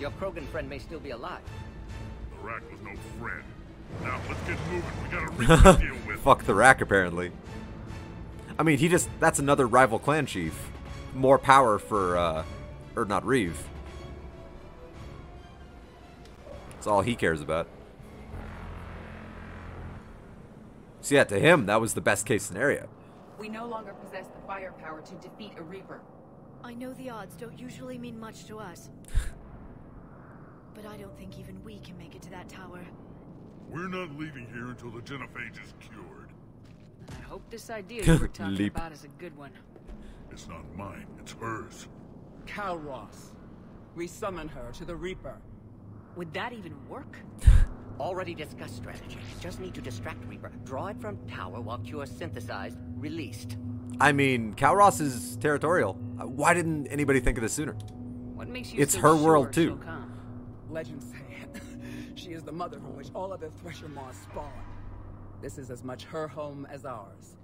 Your Krogan friend may still be alive. The Rack was no friend. Now, let's get moving. We got a Reaper to deal with. Fuck the Rack, apparently. I mean, that's another rival clan chief. More power for, or not Reeve. That's all he cares about. So yeah, to him, that was the best case scenario. We no longer possess the firepower to defeat a Reaper. I know the odds don't usually mean much to us. But I don't think even we can make it to that tower. We're not leaving here until the genophage is cured. I hope this idea you were talking Leap. about is a good one. It's not mine, it's hers. Calross. We summon her to the Reaper. Would that even work? Already discussed strategy. Just need to distract Reaper. Draw it from tower while Cure synthesized, released. I mean, Calross is territorial. Why didn't anybody think of this sooner? What makes you It's so her sure world, she'll too. come? Legends say she is the mother from which all other Thresher Maws spawn. This is as much her home as ours.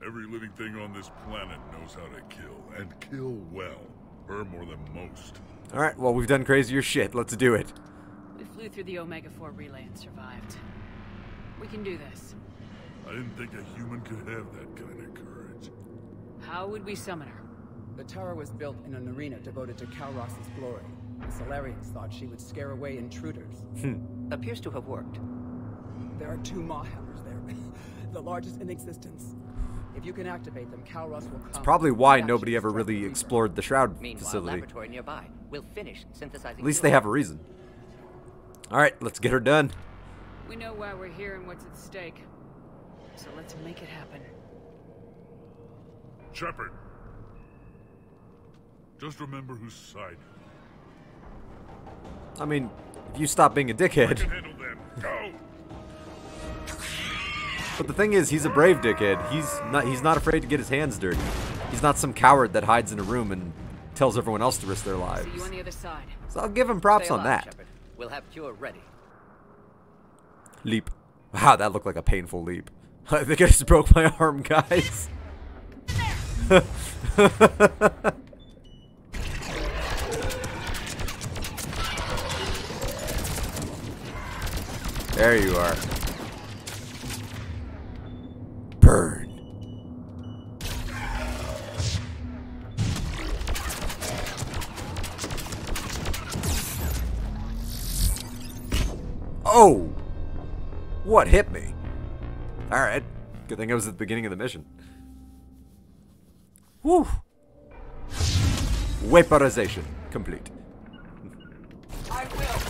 Every living thing on this planet knows how to kill, and kill well. Her more than most. Alright, well, we've done crazier shit. Let's do it. We flew through the Omega-4 relay and survived. We can do this. I didn't think a human could have that kind of courage. How would we summon her? The tower was built in an arena devoted to Calross's glory. The Solarians thought she would scare away intruders. Appears to have worked. There are 2 Maw hammers there, the largest in existence. If you can activate them, Calross will come. Probably why and nobody ever distract the really Reaper. explored the Shroud Meanwhile, facility. laboratory nearby. We'll finish synthesizing. At least Cure. they have a reason. Alright, let's get her done. We know why we're here and what's at stake. So let's make it happen. Shepard! Just remember whose side I mean, if you stop being a you dickhead. can handle them. Go! But the thing is, he's a brave dickhead. He's not afraid to get his hands dirty. He's not some coward that hides in a room and tells everyone else to risk their lives. See you on the other side. So I'll give him props Stay on alive, that. Shepard. We'll have Cure ready. Leap. Wow, that looked like a painful leap. I think I just broke my arm, guys. There you are. Burn. Oh! What hit me? Alright. Good thing I was at the beginning of the mission. Whew. Vaporization complete. I will.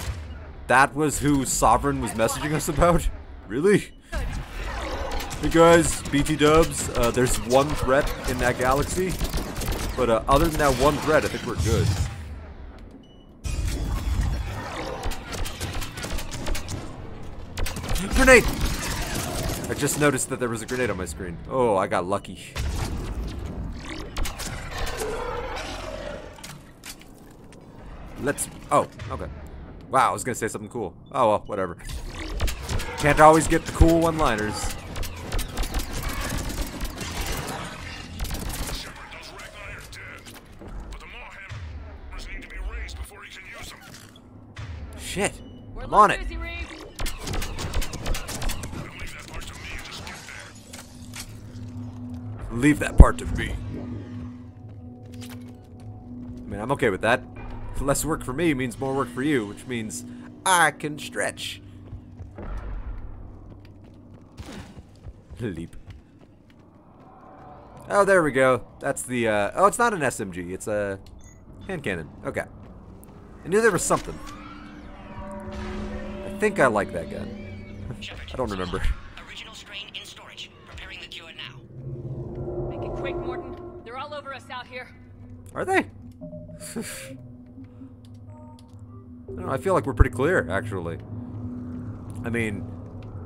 That was who Sovereign was messaging us about? Really? Hey guys, BT dubs, there's one threat in that galaxy. But other than that one threat, I think we're good. Grenade! I just noticed that there was a grenade on my screen. Oh, I got lucky. Let's... Oh, okay. Wow, I was gonna say something cool. Oh well, whatever. Can't always get the cool one-liners. Shepard, those Ragni are dead. But the Maw hammers need to be raised before he can use them. Shit. We're I'm on it. busy, Reeve. Leave that part to me and just get there. Leave that part to me. I mean, I'm okay with that. Less work for me means more work for you, which means I can stretch. Leap. Oh, there we go. That's the, oh, it's not an SMG. It's a hand cannon. Okay. I knew there was something. I think I like that gun. I don't remember. Original strain in storage. Preparing the cure now. Make it quick, Morton. They're all over us out here. Are they? I don't know, I feel like we're pretty clear, actually. I mean,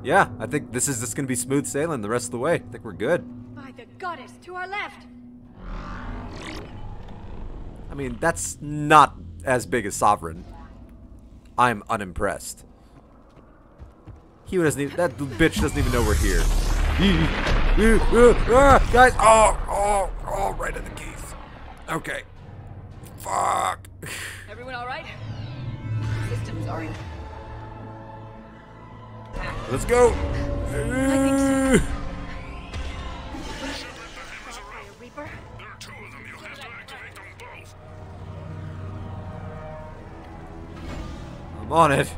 yeah, I think this is just going to be smooth sailing the rest of the way. I think we're good. By the goddess, to our left! I mean, that's not as big as Sovereign. I'm unimpressed. He doesn't even, that bitch doesn't even know we're here. Guys, oh, right in the keys. Okay. Fuck. Everyone all right? Systems are in. Let's go. I think so. Reaper? There are 2 of them. You'll have to activate them both. I'm on it.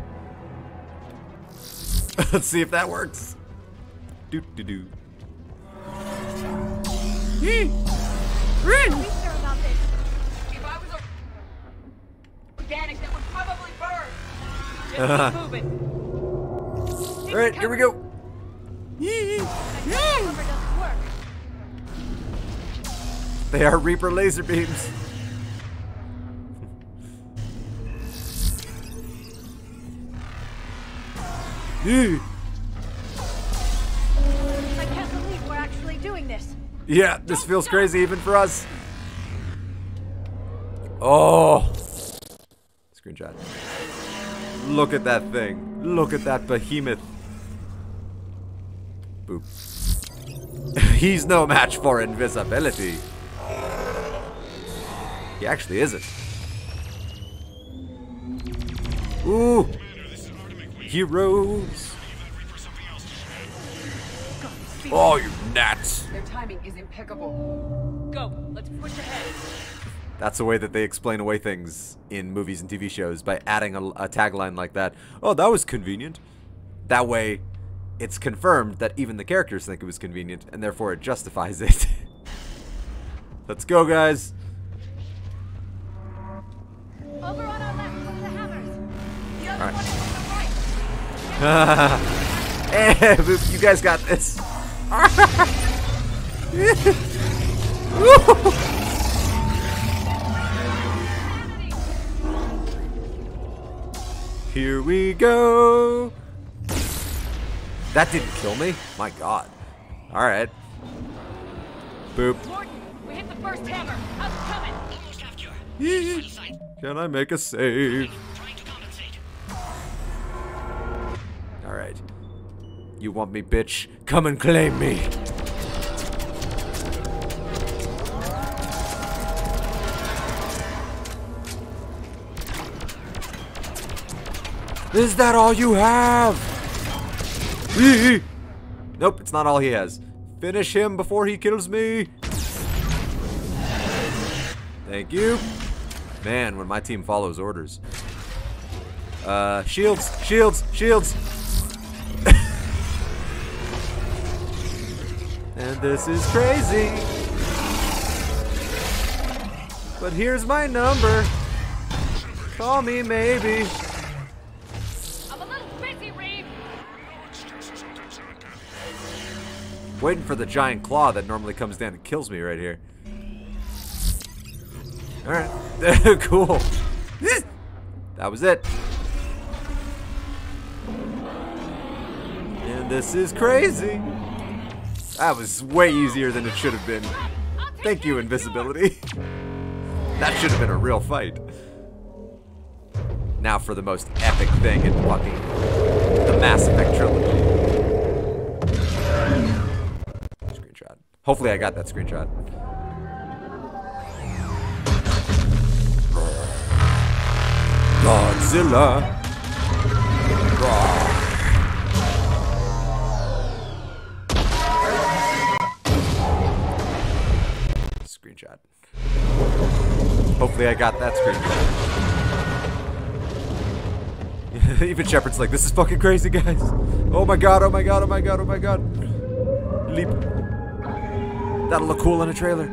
Let's see if that works. Do. Run! We sure about this. If I was organic, that would probably burn. Just keep moving. Alright, here we go. That cover doesn't work. They are Reaper laser beams. I can't believe we're actually doing this. Yeah, this feels crazy even for us. Oh. Screenshot. Look at that thing. Look at that behemoth. Boop. He's no match for invisibility. He actually isn't. Ooh. Heroes. Oh, you gnats. Their timing is impeccable. Go. Let's push ahead. That's the way that they explain away things in movies and TV shows, by adding a tagline like that. Oh, that was convenient. That way, it's confirmed that even the characters think it was convenient, and therefore it justifies it. Let's go, guys. Over on our left, one of the hammers. The other All right. one is on the right. Hey, you guys got this. Here we go. That didn't kill me? My god. Alright. Boop. Morton, we hit the first hammer. How's it coming? Almost have cure. Can I make a save? Trying to compensate. Alright. You want me, bitch? Come and claim me. Is that all you have? Nope, it's not all he has. Finish him before he kills me. Thank you. Man, when my team follows orders. Shields, shields, shields. And this is crazy. But here's my number. Call me maybe. I'm a little busy, Reeve. Waiting for the giant claw that normally comes down and kills me right here. Alright. Cool. That was it. And this is crazy. That was way easier than it should have been. Thank you, invisibility. That should have been a real fight. Now for the most epic thing in fucking the Mass Effect trilogy. Screenshot. Hopefully I got that screenshot. Godzilla. Screenshot. Hopefully I got that screenshot. Even Shepard's like, this is fucking crazy, guys. Oh my god, oh my god, oh my god, oh my god. Leap. That'll look cool in a trailer.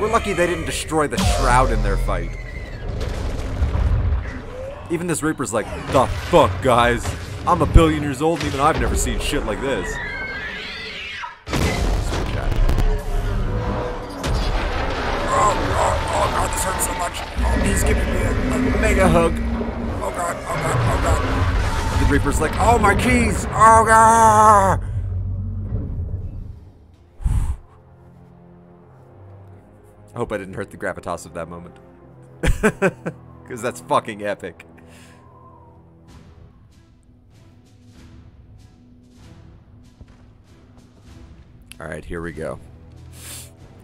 We're lucky they didn't destroy the Shroud in their fight. Even this Reaper's like, the fuck, guys? I'm 1 billion years old and even I've never seen shit like this. Oh god, this hurts so much. Oh, he's giving me a mega hug. Oh god, oh god, oh god. The Reaper's like, oh my keys! Oh god! I hope I didn't hurt the gravitas of that moment. Because that's fucking epic. Alright, here we go.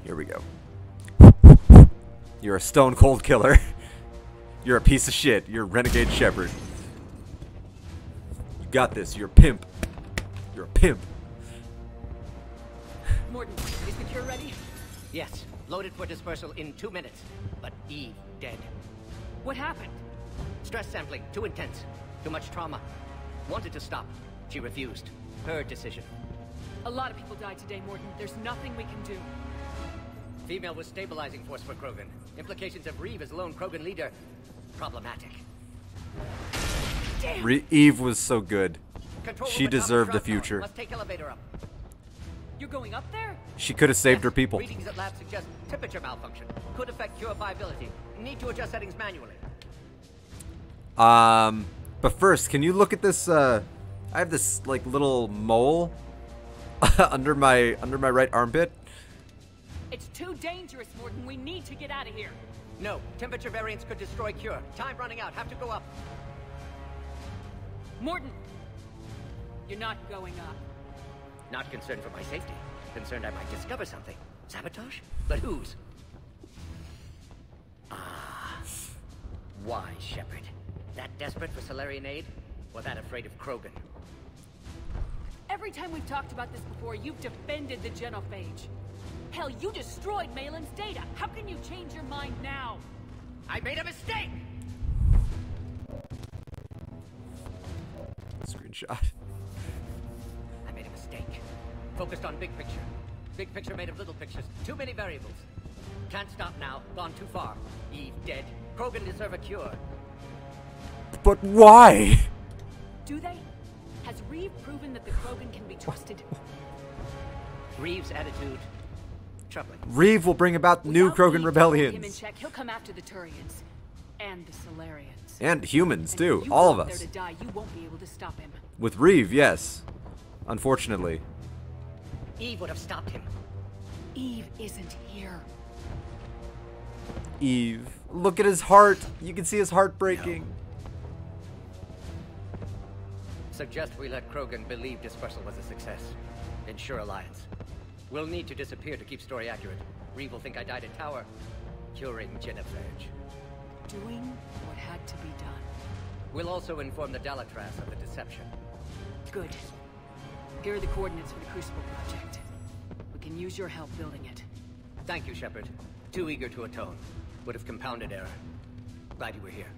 Here we go. You're a stone cold killer. You're a piece of shit. You're Renegade Shepard. You got this. You're a pimp. You're a pimp. Morton, is the cure ready? Yes, loaded for dispersal in 2 minutes. But Eve, dead. What happened? Stress sampling, too intense. Too much trauma. Wanted to stop. She refused. Her decision. A lot of people died today, Morton. There's nothing we can do. Female was stabilizing force for Krogan. Implications of Reeve as lone Krogan leader. Problematic. Damn. Eve was so good. Control She deserved a future. Must take elevator up. You're going up there? She could have saved her people. Readings at lab suggest temperature malfunction. Could affect cure viability. Need to adjust settings manually. But first, can you look at this, I have this, like, little mole under my right armpit. It's too dangerous, Morton. We need to get out of here. No, temperature variance could destroy cure. Time running out. Have to go up. Morton! You're not going up. Not concerned for my safety. Concerned I might discover something. Sabotage? But whose? Ah. Why, Shepard? That desperate for Solarian aid? Or that afraid of Krogan? Every time we've talked about this before, you've defended the genophage. Hell, you destroyed Malin's data. How can you change your mind now? I made a mistake! Screenshot. I made a mistake. Focused on big picture. Big picture made of little pictures. Too many variables. Can't stop now. Gone too far. Eve dead. Krogan deserve a cure. But why? Do they? Has Reeve proven that the Krogan can be trusted? Reeve's attitude... troubling. Reeve will bring about new Krogan Him in rebellions. check, he'll come after the Turians. And the Solarians. And humans, And too. if you All of go up us. there to die, you won't be able to stop him. With Reeve, yes. Unfortunately. Eve would have stopped him. Eve isn't here. Eve. Look at his heart. You can see his heart breaking. No. Suggest we let Krogan believe dispersal was a success. Ensure alliance. We'll need to disappear to keep story accurate. Reeve will think I died in tower, curing genophage. Doing what had to be done. We'll also inform the Dalatras of the deception. Good. Here are the coordinates for the Crucible project. We can use your help building it. Thank you, Shepard. Too eager to atone. Would have compounded error. Glad you were here.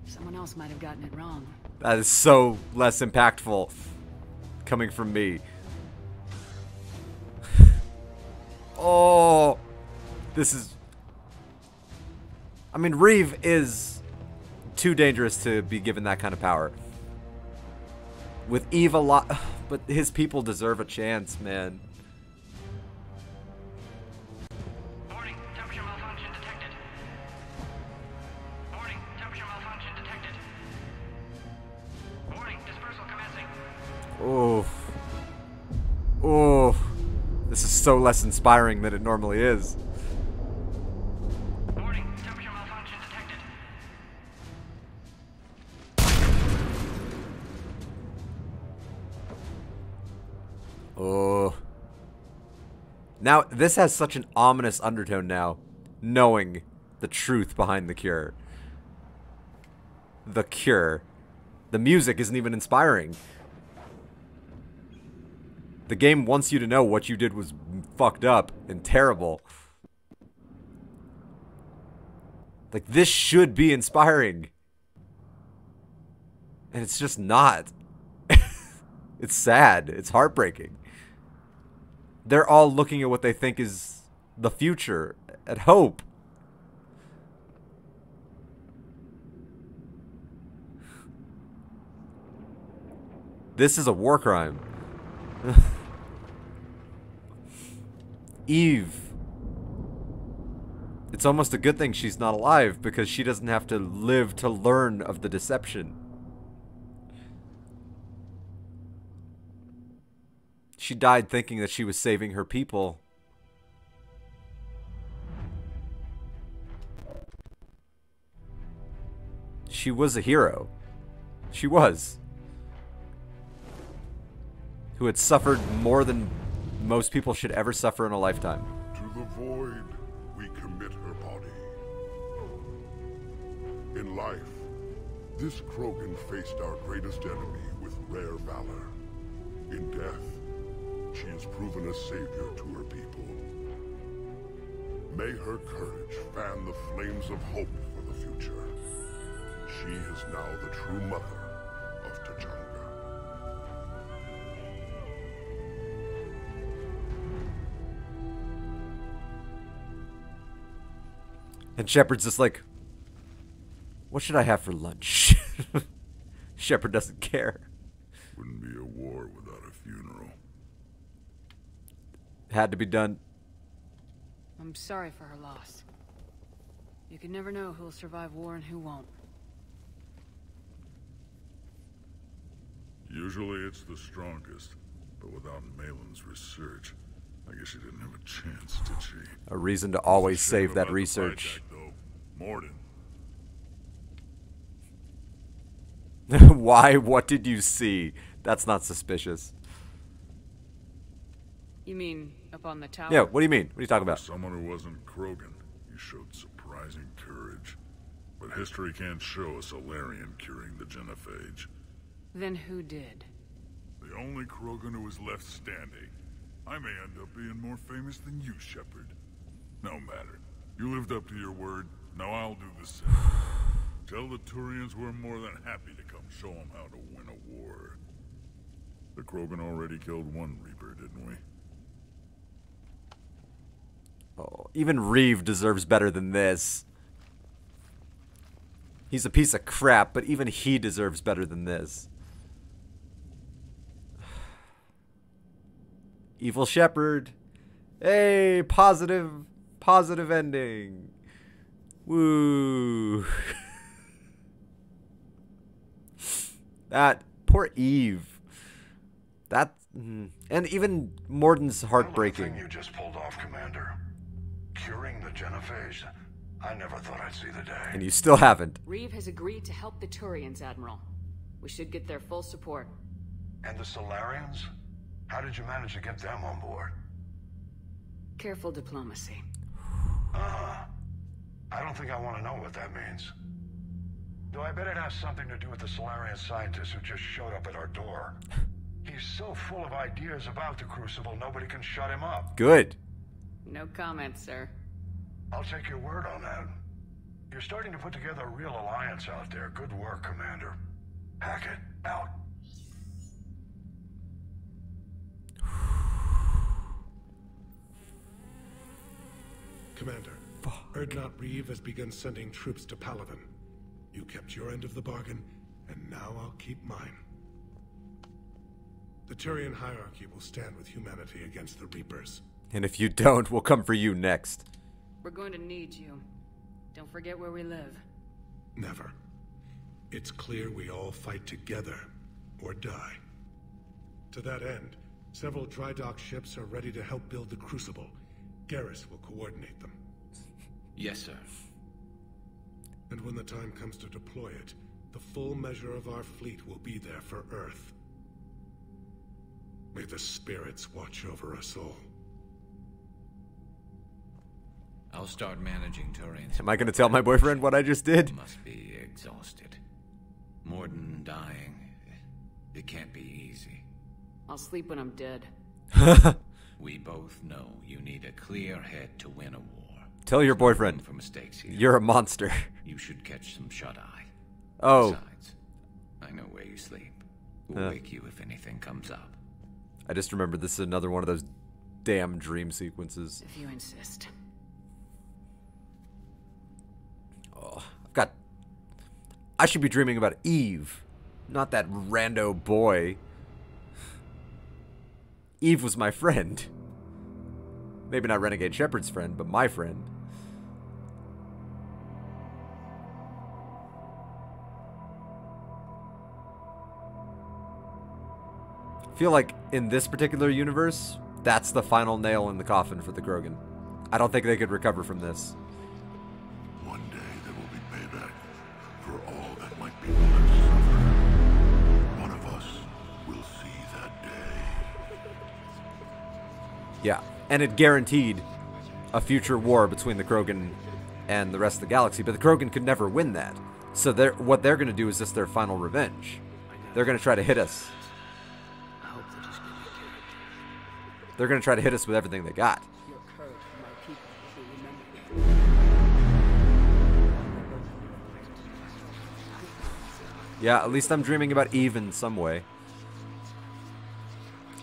Someone else might have gotten it wrong. That is so less impactful coming from me. Oh, this is... I mean, Reeve is too dangerous to be given that kind of power. With Eve a lot... But his people deserve a chance, man. Warning, temperature malfunction detected. Warning, temperature malfunction detected. Warning, dispersal commencing. Oh. Oh. This is so less inspiring than it normally is. Warning, temperature malfunction detected. Oh. Now, this has such an ominous undertone now, knowing the truth behind the cure. The cure. The music isn't even inspiring. The game wants you to know what you did was fucked up and terrible. Like, this should be inspiring. And it's just not. It's sad. It's heartbreaking. They're all looking at what they think is the future, at hope. This is a war crime. Eve. It's almost a good thing she's not alive because she doesn't have to live to learn of the deception. She died thinking that she was saving her people. She was a hero. She was. Who had suffered more than most people should ever suffer in a lifetime. To the void we commit her body. In life, this Krogan faced our greatest enemy with rare valor. In death, she has proven a savior to her people. May her courage fan the flames of hope for the future. She is now the true mother of Tachanka. And Shepard's just like, what should I have for lunch? Shepard doesn't care. Wouldn't be a war without a funeral. Had to be done. I'm sorry for her loss. You can never know who'll survive war and who won't. Usually it's the strongest, but without Malin's research, I guess she didn't have a chance, did she? A reason to always save that research. Morden. Why? What did you see? That's not suspicious. You mean up on the tower? Yeah, what do you mean? What are you talking about? For someone who wasn't Krogan, you showed surprising courage. But history can't show a Solarian curing the genophage. Then who did? The only Krogan who was left standing. I may end up being more famous than you, Shepard. No matter. You lived up to your word, now I'll do the same. Tell the Turians we're more than happy to come show them how to win a war. The Krogan already killed one Reaper, didn't we? Oh, even Reeve deserves better than this. He's a piece of crap, but even he deserves better than this. Evil Shepard. Hey, positive ending. Woo. That poor Eve. That and even Morden's heartbreaking. The thing you just pulled off, Commander. Curing the genophage. I never thought I'd see the day. And you still haven't. Reeve has agreed to help the Turians, Admiral. We should get their full support. And the Solarians? How did you manage to get them on board? Careful diplomacy. I don't think I want to know what that means. Though I bet it has something to do with the Solarian scientist who just showed up at our door. He's so full of ideas about the Crucible, nobody can shut him up. Good. No comment, sir. I'll take your word on that. You're starting to put together a real alliance out there. Good work, Commander. Hackett, out. Commander, Erdnot Reeve has begun sending troops to Palaven. You kept your end of the bargain, and now I'll keep mine. The Turian hierarchy will stand with humanity against the Reapers. And if you don't, we'll come for you next. We're going to need you. Don't forget where we live. Never. It's clear we all fight together, or die. To that end, several dry dock ships are ready to help build the Crucible. Garrus will coordinate them. Yes, sir. And when the time comes to deploy it, the full measure of our fleet will be there for Earth. May the spirits watch over us all. I'll start managing Turians. Am I going to tell my boyfriend what I just did? Must be exhausted. Morden dying. It can't be easy. I'll sleep when I'm dead. We both know you need a clear head to win a war. Tell your boyfriend. For mistakes here. You're a monster. You should catch some shut-eye. Oh. Besides, I know where you sleep. We'll wake you if anything comes up. I just remembered this is another one of those damn dream sequences. If you insist. Oh, I should be dreaming about Eve, not that rando boy. Eve was my friend. Maybe not Renegade Shepard's friend, but my friend. I feel like in this particular universe, that's the final nail in the coffin for the Krogan. I don't think they could recover from this. One day there will be payback for all that my people have suffered. One of us will see that day. Yeah, and it guaranteed a future war between the Krogan and the rest of the galaxy, but the Krogan could never win that. So what they're going to do is just their final revenge. They're going to try to hit us. They're going to try to hit us with everything they got. Your courage for my people will be remembered. Yeah, at least I'm dreaming about Eve in some way.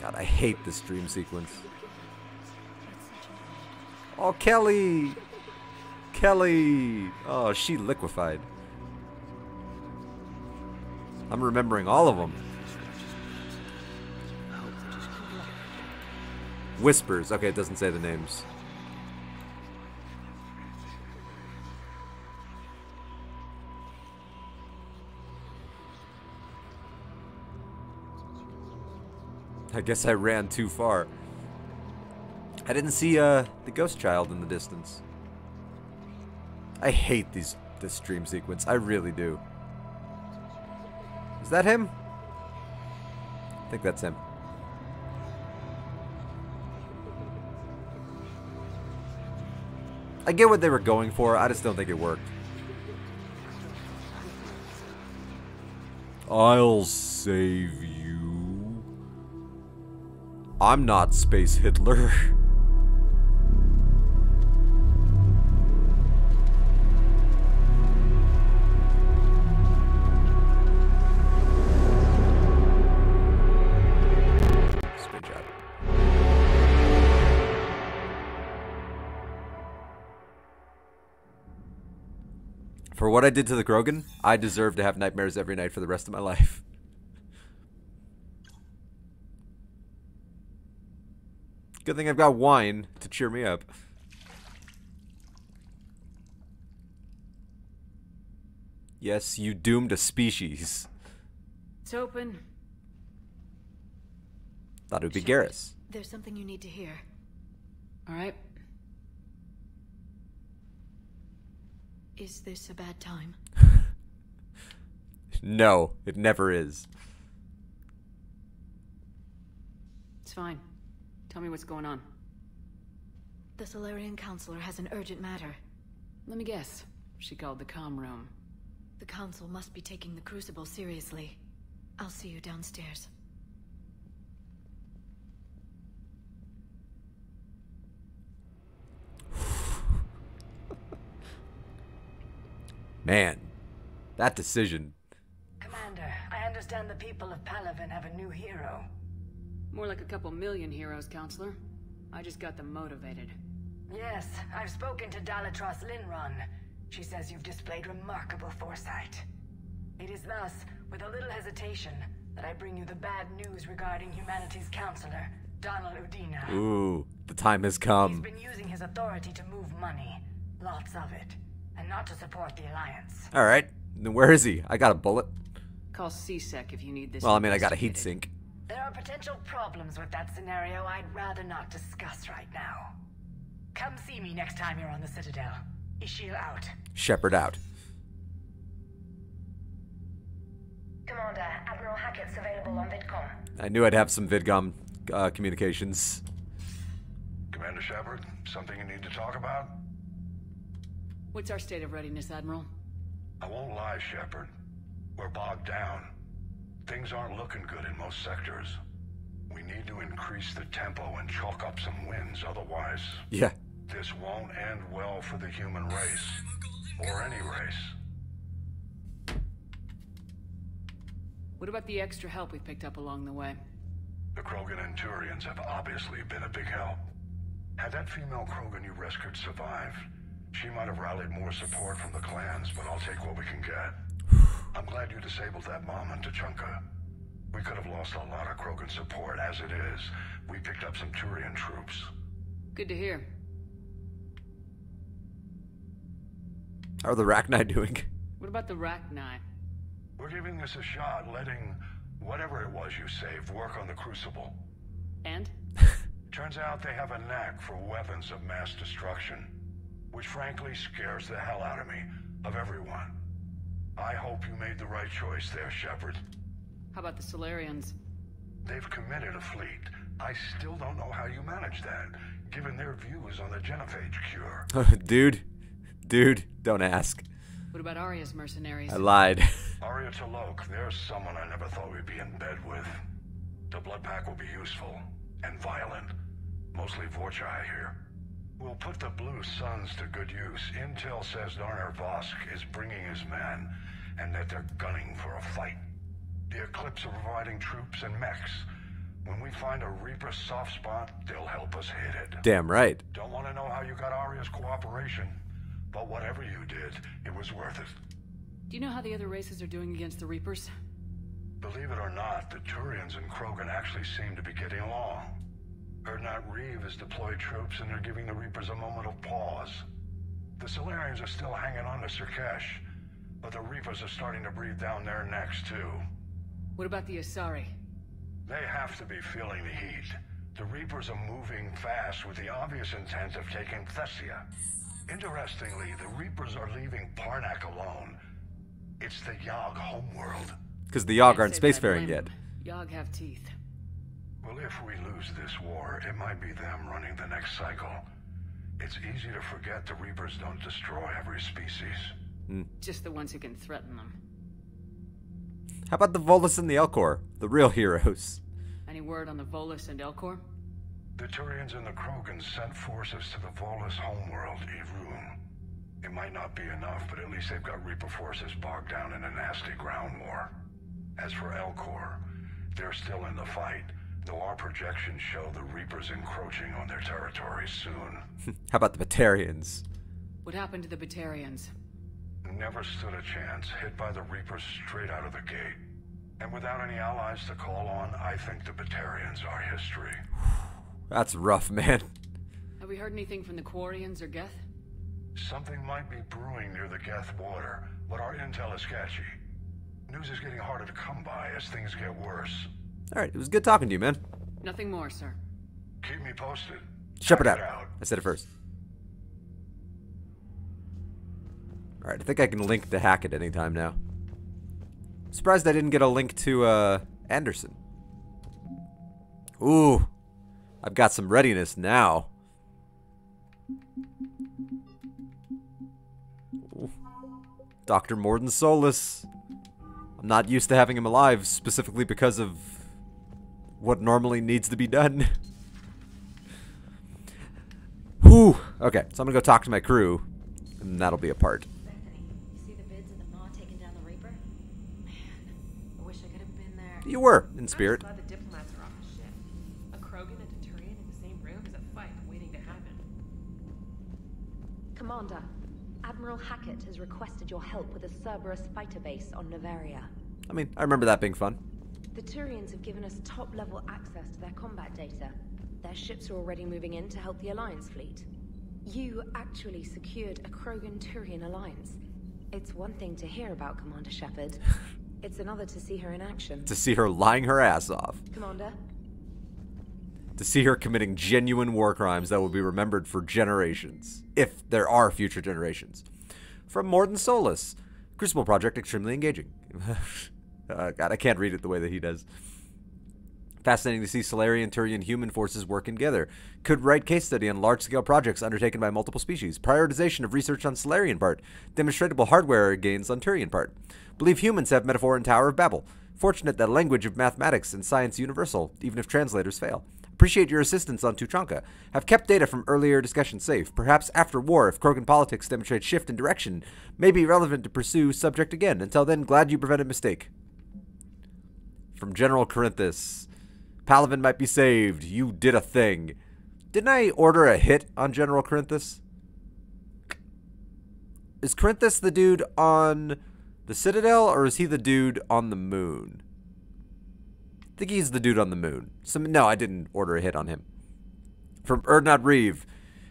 God, I hate this dream sequence. Oh, Kelly! Kelly! Oh, she liquefied. I'm remembering all of them. Whispers. Okay, it doesn't say the names. I guess I ran too far. I didn't see the ghost child in the distance. I hate this dream sequence. I really do. Is that him? I think that's him. I get what they were going for, I just don't think it worked. I'll save you. I'm not Space Hitler. Spin job. For what I did to the Krogan, I deserve to have nightmares every night for the rest of my life. Good thing I've got wine to cheer me up. Yes, you doomed a species. It's open. Thought it would be Garrus. There's something you need to hear. All right. Is this a bad time? No, it never is. It's fine. Tell me what's going on. The Solarian Counselor has an urgent matter. Let me guess. She called the comm room. The Council must be taking the Crucible seriously. I'll see you downstairs. Man, that decision. Commander, I understand the people of Palaven have a new hero. More like a couple million heroes, Counselor. I just got them motivated. Yes, I've spoken to Dalatros Linron. She says you've displayed remarkable foresight. It is thus, with a little hesitation, that I bring you the bad news regarding humanity's counselor, Donald Udina. Ooh, the time has come. He's been using his authority to move money, lots of it, and not to support the Alliance. Alright, then where is he? I got a bullet. Call C-Sec if you need this. Well, I mean, I got a heat sink. There are potential problems with that scenario I'd rather not discuss right now. Come see me next time you're on the Citadel. Ishil out. Shepard out. Commander, Admiral Hackett's available on VidCom. I knew I'd have some VidCom communications. Commander Shepard, something you need to talk about? What's our state of readiness, Admiral? I won't lie, Shepard. We're bogged down. Things aren't looking good in most sectors. We need to increase the tempo and chalk up some wins, otherwise... Yeah. This won't end well for the human race. Or any race. What about the extra help we picked up along the way? The Krogan and Turians have obviously been a big help. Had that female Krogan you rescued survived, she might have rallied more support from the clans, but I'll take what we can get. I'm glad you disabled that bomb in Tachanka. We could have lost a lot of Krogan support. As it is, we picked up some Turian troops. Good to hear. How are the Rachni doing? What about the Rachni? We're giving this a shot, letting whatever it was you saved work on the Crucible. And? Turns out they have a knack for weapons of mass destruction, which frankly scares the hell out of me, of everyone. I hope you made the right choice there, Shepard. How about the Solarians? They've committed a fleet. I still don't know how you manage that, given their views on the genophage cure. Dude, don't ask. What about Arya's mercenaries? I lied. Arya Talok, there's someone I never thought we'd be in bed with. The blood pack will be useful, and violent. Mostly Vorcha, I hear. We'll put the Blue Suns to good use. Intel says Darner Vosk is bringing his men, and that they're gunning for a fight. The Eclipse are providing troops and mechs. When we find a Reaper soft spot, they'll help us hit it. Damn right. Don't want to know how you got Arya's cooperation, but whatever you did, it was worth it. Do you know how the other races are doing against the Reapers? Believe it or not, the Turians and Krogan actually seem to be getting along. Erdnot Reeve has deployed troops and they're giving the Reapers a moment of pause. The Solarians are still hanging on to Sirkesh, but the Reapers are starting to breathe down their necks too. What about the Asari? They have to be feeling the heat. The Reapers are moving fast with the obvious intent of taking Thessia. Interestingly, the Reapers are leaving Parnak alone. It's the Yogg homeworld. Because the Yogg aren't spacefaring yet. Yogg have teeth. Well, if we lose this war, it might be them running the next cycle. It's easy to forget the Reapers don't destroy every species. Just the ones who can threaten them. How about the Volus and the Elcor? The real heroes. Any word on the Volus and Elcor? The Turians and the Krogan sent forces to the Volus homeworld, Irun. It might not be enough, but at least they've got Reaper forces bogged down in a nasty ground war. As for Elcor, they're still in the fight, though our projections show the Reapers encroaching on their territory soon. How about the Batarians? What happened to the Batarians? Never stood a chance, hit by the Reapers straight out of the gate. And without any allies to call on, I think the Batarians are history. That's rough, man. Have we heard anything from the Quarians or Geth? Something might be brewing near the Geth border, but our intel is sketchy. News is getting harder to come by as things get worse. Alright, it was good talking to you, man. Nothing more, sir. Keep me posted. Shepard out. I said it first. Alright, I think I can link to Hackett anytime now. Surprised I didn't get a link to, Anderson. Ooh. I've got some readiness now. Ooh. Dr. Morden Solus. I'm not used to having him alive, specifically because of what normally needs to be done. Whew. Okay, so I'm gonna go talk to my crew, and that'll be a part. You were, in spirit. I'm just glad the diplomats are off the ship. A Krogan and a Turian in the same room is a fight waiting to happen. Commander, Admiral Hackett has requested your help with a Cerberus fighter base on Novaria. I mean, I remember that being fun. The Turians have given us top-level access to their combat data. Their ships are already moving in to help the Alliance fleet. You actually secured a Krogan-Turian alliance. It's one thing to hear about, Commander Shepard. It's another to see her in action. To see her lying her ass off. Commander? To see her committing genuine war crimes that will be remembered for generations. If there are future generations. From Morden Solus. Crucible Project, extremely engaging. God, I can't read it the way that he does. Fascinating to see Solarian, Turian, human forces working together. Could write case study on large-scale projects undertaken by multiple species. Prioritization of research on Solarian part. Demonstratable hardware gains on Turian part. Believe humans have metaphor in Tower of Babel. Fortunate that language of mathematics and science universal, even if translators fail. Appreciate your assistance on Tuchanka. Have kept data from earlier discussions safe. Perhaps after war, if Krogan politics demonstrate shift in direction, may be relevant to pursue subject again. Until then, glad you prevented mistake. from General Corinthus. Palaven might be saved. You did a thing. Didn't I order a hit on General Corinthus? Is Corinthus the dude on the Citadel, or is he the dude on the moon? I think he's the dude on the moon. No, I didn't order a hit on him. From Erdnot Reeve.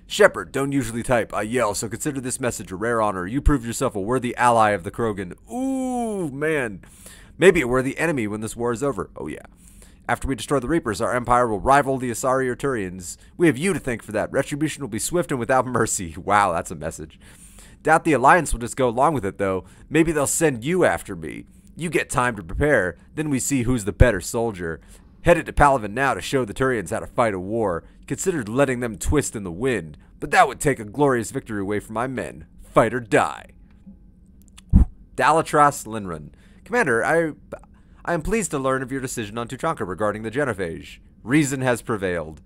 Shepard, don't usually type. I yell, so consider this message a rare honor. You proved yourself a worthy ally of the Krogan. Ooh, man. Maybe a worthy enemy when this war is over. Oh, yeah. After we destroy the Reapers, our empire will rival the Asari or Turians. We have you to thank for that. Retribution will be swift and without mercy. Wow, that's a message. Doubt the Alliance will just go along with it, though. Maybe they'll send you after me. You get time to prepare. Then we see who's the better soldier. Headed to Palaven now to show the Turians how to fight a war. Considered letting them twist in the wind. But that would take a glorious victory away from my men. Fight or die. Dalatras Linron. Commander, I am pleased to learn of your decision on Tuchanka regarding the genophage. Reason has prevailed.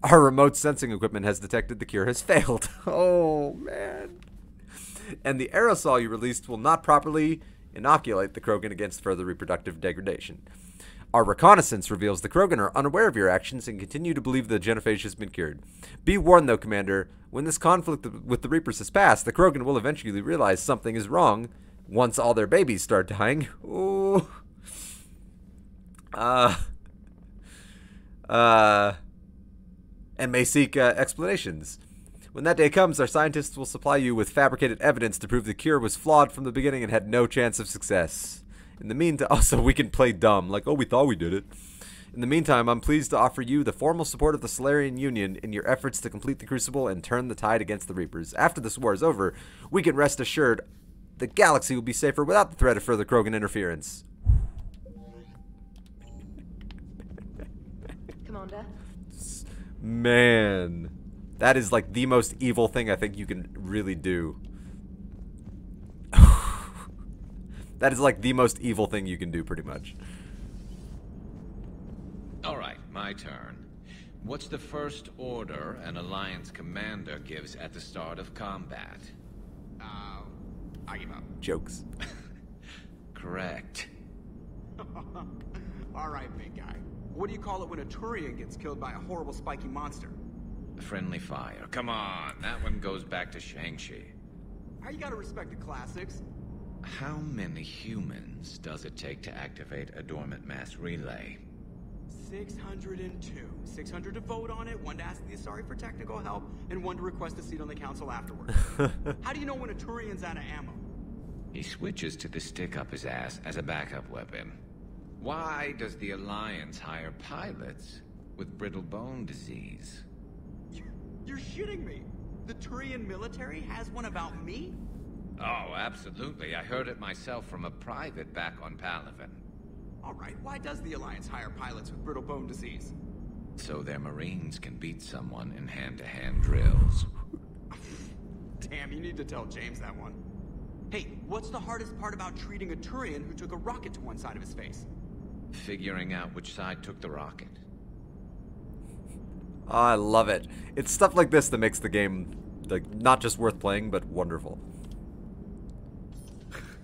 Our remote sensing equipment has detected the cure has failed. Oh, man. And the aerosol you released will not properly inoculate the Krogan against further reproductive degradation. Our reconnaissance reveals the Krogan are unaware of your actions and continue to believe the genophage has been cured. Be warned, though, Commander, when this conflict with the Reapers has passed, the Krogan will eventually realize something is wrong once all their babies start dying. Ooh. And may seek explanations. When that day comes, our scientists will supply you with fabricated evidence to prove the cure was flawed from the beginning and had no chance of success. In the meantime, also, we can play dumb, like, oh, we thought we did it. In the meantime, I'm pleased to offer you the formal support of the Solarian Union in your efforts to complete the Crucible and turn the tide against the Reapers. After this war is over, we can rest assured the galaxy will be safer without the threat of further Krogan interference. Commander? Man, that is like the most evil thing I think you can really do. That is like the most evil thing you can do, pretty much. Alright, my turn. What's the first order an Alliance commander gives at the start of combat? I give up. Jokes. Correct. Alright, big guy. What do you call it when a Turian gets killed by a horrible spiky monster? Friendly fire. Come on, that one goes back to Shang-Chi. How you gotta respect the classics? How many humans does it take to activate a dormant mass relay? 602. 600 to vote on it, 1 to ask the Asari for technical help, and 1 to request a seat on the council afterwards. How do you know when a Turian's out of ammo? He switches to the stick up his ass as a backup weapon. Why does the Alliance hire pilots with brittle bone disease? You're shitting me! The Turian military has one about me? Oh, absolutely. I heard it myself from a private back on Palaven. Alright, why does the Alliance hire pilots with brittle bone disease? So their Marines can beat someone in hand-to-hand drills. Damn, you need to tell James that one. Hey, what's the hardest part about treating a Turian who took a rocket to one side of his face? Figuring out which side took the rocket. Oh, I love it. It's stuff like this that makes the game, like, not just worth playing, but wonderful.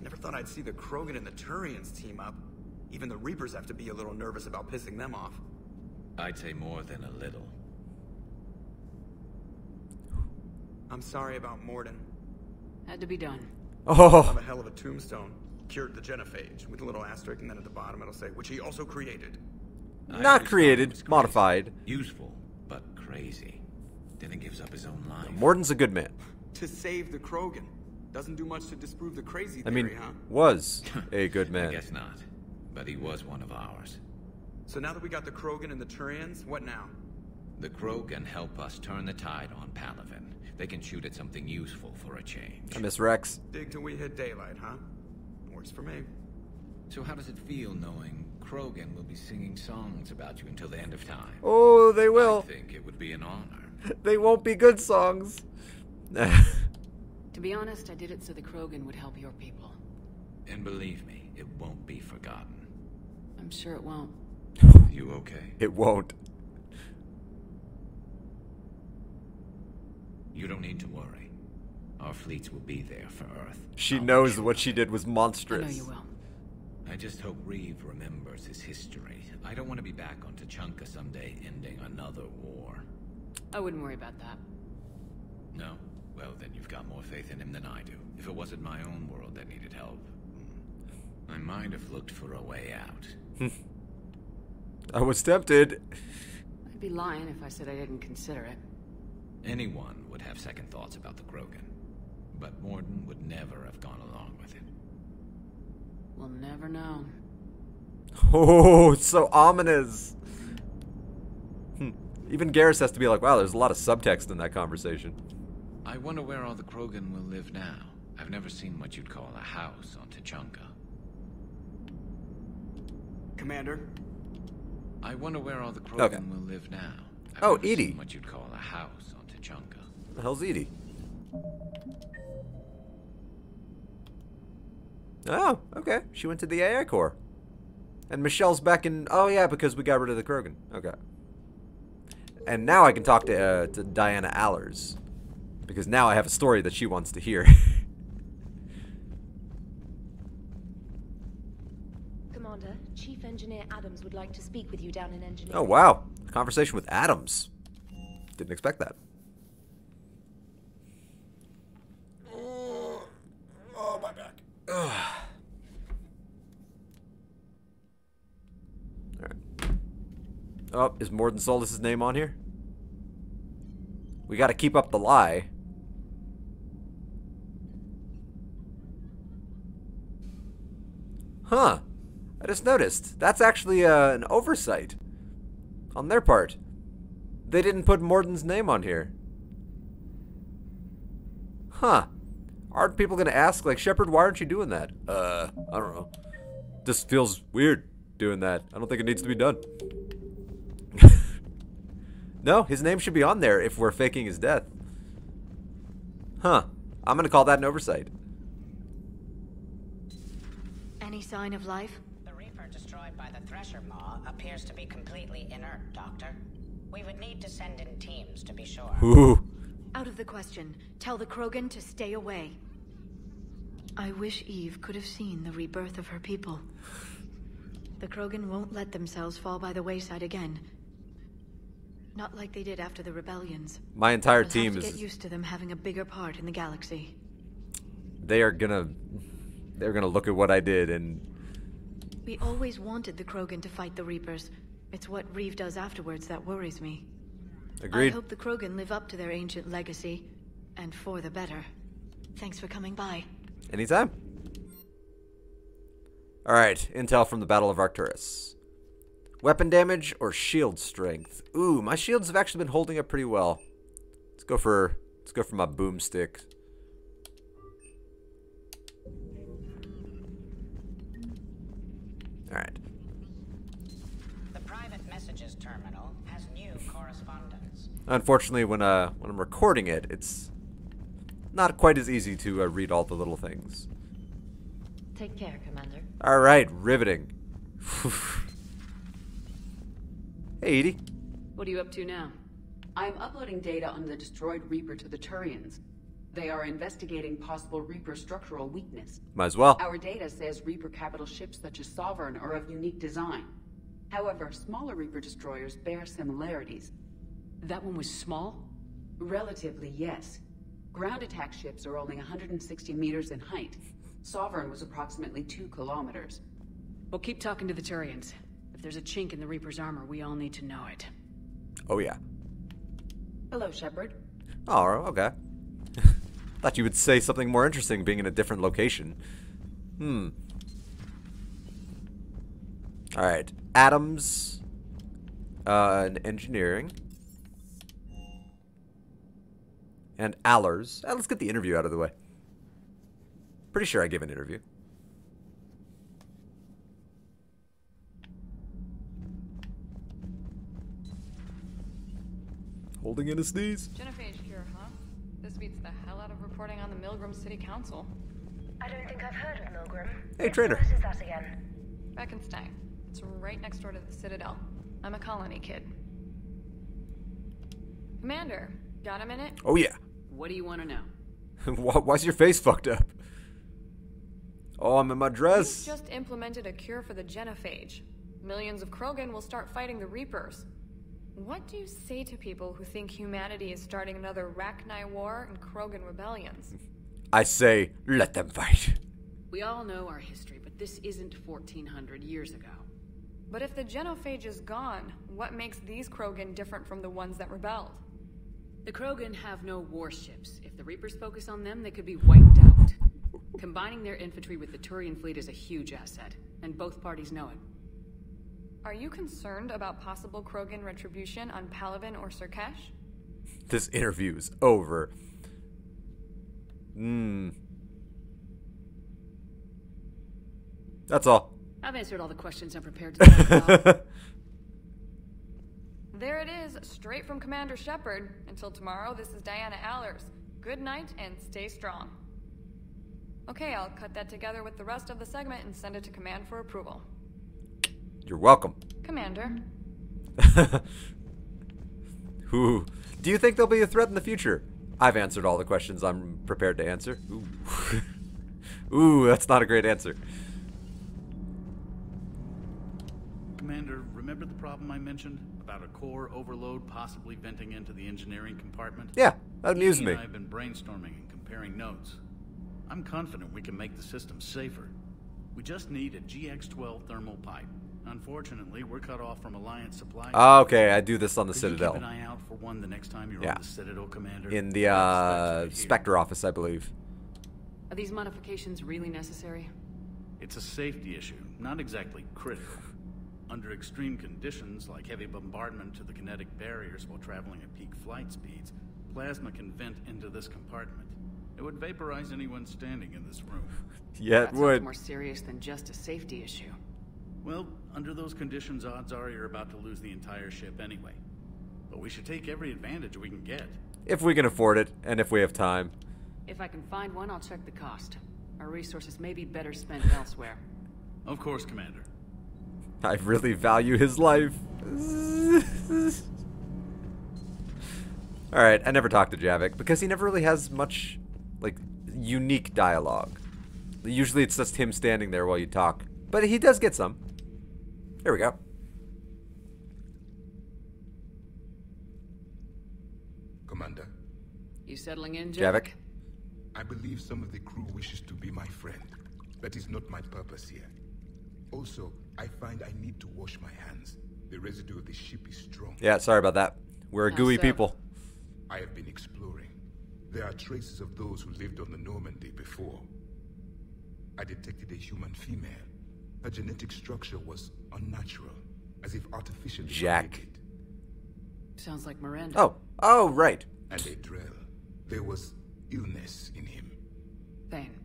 Never thought I'd see the Krogan and the Turians team up. Even the Reapers have to be a little nervous about pissing them off. I'd say more than a little. I'm sorry about Morden. Had to be done. Oh. I'm a hell of a tombstone. Cured the genophage, with a little asterisk, and then at the bottom it'll say, which he also created. Not created, modified. Useful, but crazy. Then he gives up his own life. Morden's a good man. To save the Krogan. Doesn't do much to disprove the crazy theory, I mean, huh? was a good man. I guess not. But he was one of ours. So now that we got the Krogan and the Turians, what now? The Krogan help us turn the tide on Palaven. They can shoot at something useful for a change. I miss Rex. Dig till we hit daylight, huh? Works for me. So how does it feel knowing Krogan will be singing songs about you until the end of time? Oh, they will. I think it would be an honor. They won't be good songs. To be honest, I did it so the Krogan would help your people. And believe me, it won't be forgotten. I'm sure it won't. You okay? It won't. You don't need to worry. Our fleets will be there for Earth. She knows what she did was monstrous. I know you will. I just hope Reeve remembers his history. I don't want to be back on Tuchanka someday ending another war. I wouldn't worry about that. No? Well, then you've got more faith in him than I do. If it wasn't my own world that needed help, I might have looked for a way out. I was tempted. I'd be lying if I said I didn't consider it. Anyone would have second thoughts about the Krogan, but Morden would never have gone along with it. We'll never know. Oh, it's so ominous. Even Garrus has to be like, wow, there's a lot of subtext in that conversation. I wonder where all the Krogan will live now. I've never seen what you'd call a house on Tuchanka. Commander? I wonder where all the Krogan will live now. I've Oh, never Edie. seen what you'd call a house on Tuchanka. The hell's Edie? Oh, okay. She went to the AI Corps. And Michelle's back in... Oh, yeah, because we got rid of the Krogan. Okay. And now I can talk to Diana Allers. Because now I have a story that she wants to hear. Commander, Chief Engineer Adams would like to speak with you down in engineering. Oh, wow. A conversation with Adams. Didn't expect that. Oh, my back. Alright. Oh, is Morden Solis' name on here? We gotta keep up the lie. Huh. I just noticed. That's actually an oversight on their part. They didn't put Morden's name on here. Huh. Aren't people gonna ask, like, Shepard, why aren't you doing that? I don't know. Just feels weird doing that. I don't think it needs to be done. No, his name should be on there if we're faking his death. Huh. I'm gonna call that an oversight. Any sign of life? The Reaper destroyed by the Thresher Maw appears to be completely inert, Doctor. We would need to send in teams to be sure. Ooh. Out of the question. Tell the Krogan to stay away. I wish Eve could have seen the rebirth of her people. The Krogan won't let themselves fall by the wayside again. Not like they did after the rebellions. My entire We'll team have to is... get used to them having a bigger part in the galaxy. They're gonna look at what I did and... We always wanted the Krogan to fight the Reapers. It's what Reeve does afterwards that worries me. Agreed. I hope the Krogan live up to their ancient legacy, and for the better. Thanks for coming by. Anytime. Alright, intel from the Battle of Arcturus. Weapon damage or shield strength? Ooh, my shields have actually been holding up pretty well. Let's go for my boomstick. Alright. The private messages terminal has new correspondence. Unfortunately, when I'm recording it, it's not quite as easy to read all the little things. Take care, Commander. Alright, riveting. Hey, Edie. What are you up to now? I'm uploading data on the destroyed Reaper to the Turians. They are investigating possible Reaper structural weakness. Might as well. Our data says Reaper capital ships such as Sovereign are of unique design. However, smaller Reaper destroyers bear similarities. That one was small? Relatively, yes. Ground attack ships are only 160 meters in height. Sovereign was approximately 2 kilometers. Well, keep talking to the Turians. If there's a chink in the Reaper's armor, we all need to know it. Oh, yeah. Hello, Shepard. Oh, okay. Thought you would say something more interesting being in a different location. Alright. Adams. And engineering. And Allers. Let's get the interview out of the way. Pretty sure I gave an interview. Holding in a sneeze. Genophage cure, huh? This beats the hell out of reporting on the Milgram City Council. I don't think I've heard of Milgram. Hey, Trader. What is that again? Beckenstein. It's right next door to the Citadel. I'm a colony kid. Commander, got a minute? Oh, yeah. What do you want to know? Why's your face fucked up? Oh, I'm in my You've dress. just implemented a cure for the genophage. Millions of Krogan will start fighting the Reapers. What do you say to people who think humanity is starting another Rachni War and Krogan rebellions? I say, let them fight. We all know our history, but this isn't 1400 years ago. But if the genophage is gone, what makes these Krogan different from the ones that rebelled? The Krogan have no warships. If the Reapers focus on them, they could be wiped out. Combining their infantry with the Turian fleet is a huge asset, and both parties know it. Are you concerned about possible Krogan retribution on Palaven or Surkesh? This interview's over. That's all. I've answered all the questions I'm prepared to talk about. There it is, straight from Commander Shepard. Until tomorrow, this is Diana Allers. Good night and stay strong. Okay, I'll cut that together with the rest of the segment and send it to Command for approval. You're welcome. Commander. Ooh. Do you think there'll be a threat in the future? I've answered all the questions I'm prepared to answer. Ooh. Ooh, that's not a great answer. Commander, remember the problem I mentioned? About a core overload possibly venting into the engineering compartment? Yeah, that amused He me. and I have been brainstorming and comparing notes. I'm confident we can make the system safer. We just need a GX-12 thermal pipe. Unfortunately, we're cut off from Alliance supply. Okay, I do this on the Could Citadel. You keep an eye out for one the next time you're Yeah. on the Citadel, Commander? In the Spectre office, I believe. Are these modifications really necessary? It's a safety issue, not exactly critical. Under extreme conditions, like heavy bombardment to the kinetic barriers while traveling at peak flight speeds, plasma can vent into this compartment. It would vaporize anyone standing in this room. Yeah, it would. More serious than just a safety issue. Well, under those conditions, odds are you're about to lose the entire ship anyway. But we should take every advantage we can get. If we can afford it, and if we have time. If I can find one, I'll check the cost. Our resources may be better spent elsewhere. Of course, Commander. I really value his life. Alright, I never talked to Javik, because he never really has much, like, unique dialogue. Usually it's just him standing there while you talk. But he does get some. Here we go. Commander. You settling in, Javik? I believe some of the crew wishes to be my friend. That is not my purpose here. Also, I find I need to wash my hands. The residue of the ship is strong. Yeah, sorry about that. We're a gooey people. I have been exploring. There are traces of those who lived on the Normandy before. I detected a human female. Her genetic structure was unnatural, as if artificially created. Sounds like Miranda. Oh, right. And a drill. There was illness in him. Thane.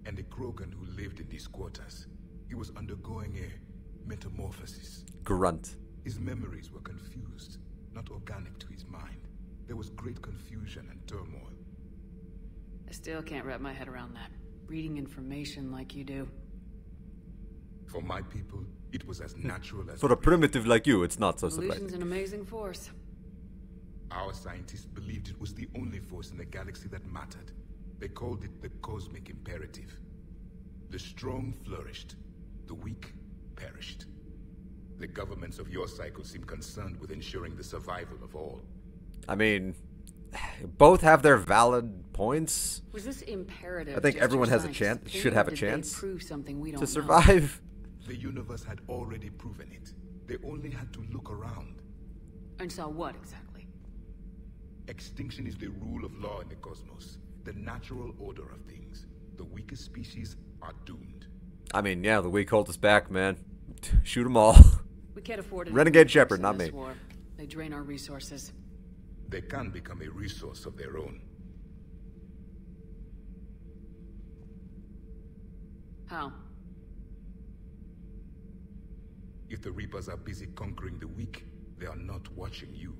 And a Krogan who lived in these quarters. He was undergoing a metamorphosis. Grunt. His memories were confused, not organic to his mind. There was great confusion and turmoil. I still can't wrap my head around that. Reading information like you do. For my people, it was as natural as... For a primitive like you, it's not so surprising. Illusion's an amazing force. Our scientists believed it was the only force in the galaxy that mattered. They called it the cosmic imperative. The strong flourished. The weak perished. The governments of your cycle seem concerned with ensuring the survival of all. I mean, both have their valid points. Was this imperative? I think everyone has a chance, should have a chance prove something we don't to survive. The universe had already proven it. They only had to look around. And saw what exactly? Extinction is the rule of law in the cosmos. The natural order of things. The weakest species are doomed. I mean, yeah, the weak hold us back, man. Shoot them all. We can't afford it. Renegade Shepard, not me. War. They drain our resources. They can become a resource of their own. How? If the Reapers are busy conquering the weak, they are not watching you.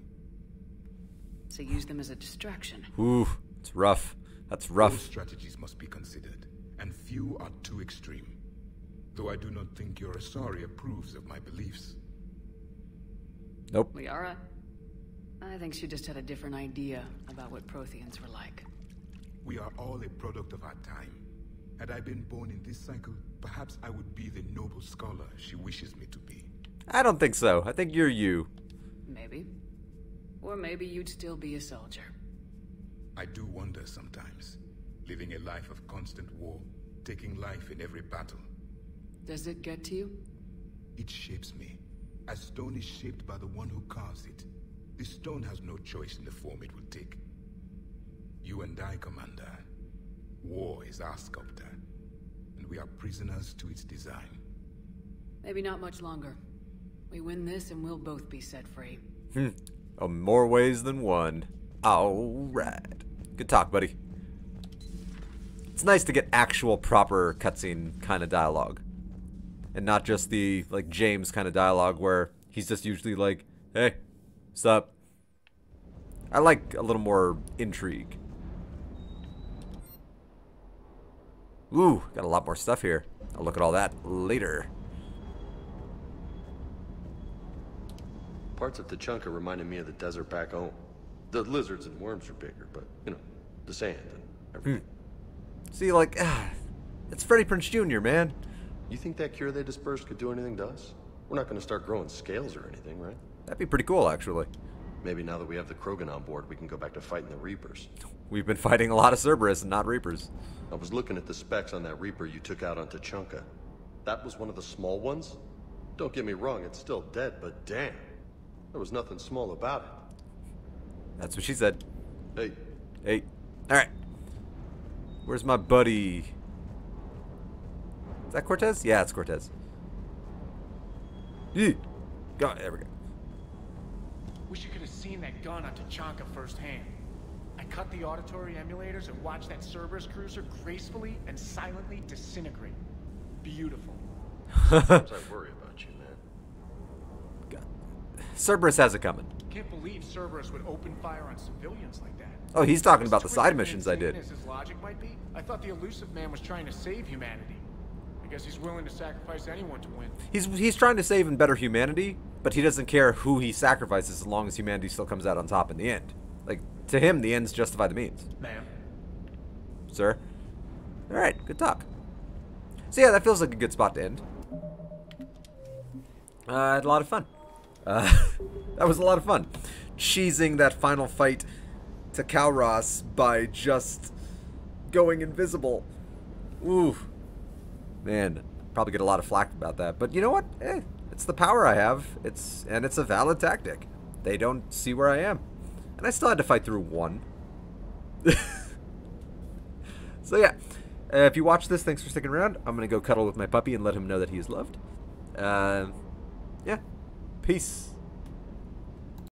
So use them as a distraction. Ooh, it's rough. That's rough. All strategies must be considered, and few are too extreme. Though I do not think your Asari approves of my beliefs. Nope. Liara? I think she just had a different idea about what Protheans were like. We are all a product of our time. Had I been born in this cycle, perhaps I would be the noble scholar she wishes me to be. I don't think so. I think you're you. Maybe. Or maybe you'd still be a soldier. I do wonder sometimes, living a life of constant war, taking life in every battle. Does it get to you? It shapes me, as stone is shaped by the one who carves it. The stone has no choice in the form it will take. You and I, Commander. War is our sculptor, and we are prisoners to its design. Maybe not much longer. We win this and we'll both be set free. More ways than one. Alright. Good talk, buddy. It's nice to get actual proper cutscene kind of dialogue. And not just the, like, James kind of dialogue where he's just usually like, hey, what's up? I like a little more intrigue. Ooh, got a lot more stuff here. I'll look at all that later. Parts of Tachanka reminded me of the desert back home. The lizards and worms are bigger, but, you know, the sand and everything. See, like, it's Freddie Prinze Jr., man. You think that cure they dispersed could do anything to us? We're not going to start growing scales or anything, right? That'd be pretty cool, actually. Maybe now that we have the Krogan on board, we can go back to fighting the Reapers. We've been fighting a lot of Cerberus and not Reapers. I was looking at the specs on that Reaper you took out on Tachanka. That was one of the small ones? Don't get me wrong, it's still dead, but damn. There was nothing small about it. That's what she said. Hey. Hey. Alright. Where's my buddy? Is that Cortez? Yeah, it's Cortez. Go. There we go. Wish you could have seen that gun on Tachanka firsthand. I cut the auditory emulators and watched that Cerberus cruiser gracefully and silently disintegrate. Beautiful. Sometimes I worry about you, man. Cerberus has it coming. Can't believe Cerberus would open fire on civilians like that. Oh, he's talking about the side missions I did. As his logic might be, I thought the elusive man was trying to save humanity. I guess he's willing to sacrifice anyone to win. He's trying to save and better humanity, but he doesn't care who he sacrifices as long as humanity still comes out on top in the end. Like, to him, the ends justify the means. Ma'am. Sir? Alright, good talk. So yeah, that feels like a good spot to end. I had a lot of fun. That was a lot of fun. Cheesing that final fight to Kalros by just going invisible. Ooh. Man, probably get a lot of flack about that. But you know what? It's the power I have. It's a valid tactic. They don't see where I am. And I still had to fight through one. So yeah. If you watch this, thanks for sticking around. I'm going to go cuddle with my puppy and let him know that he is loved. Yeah. Peace.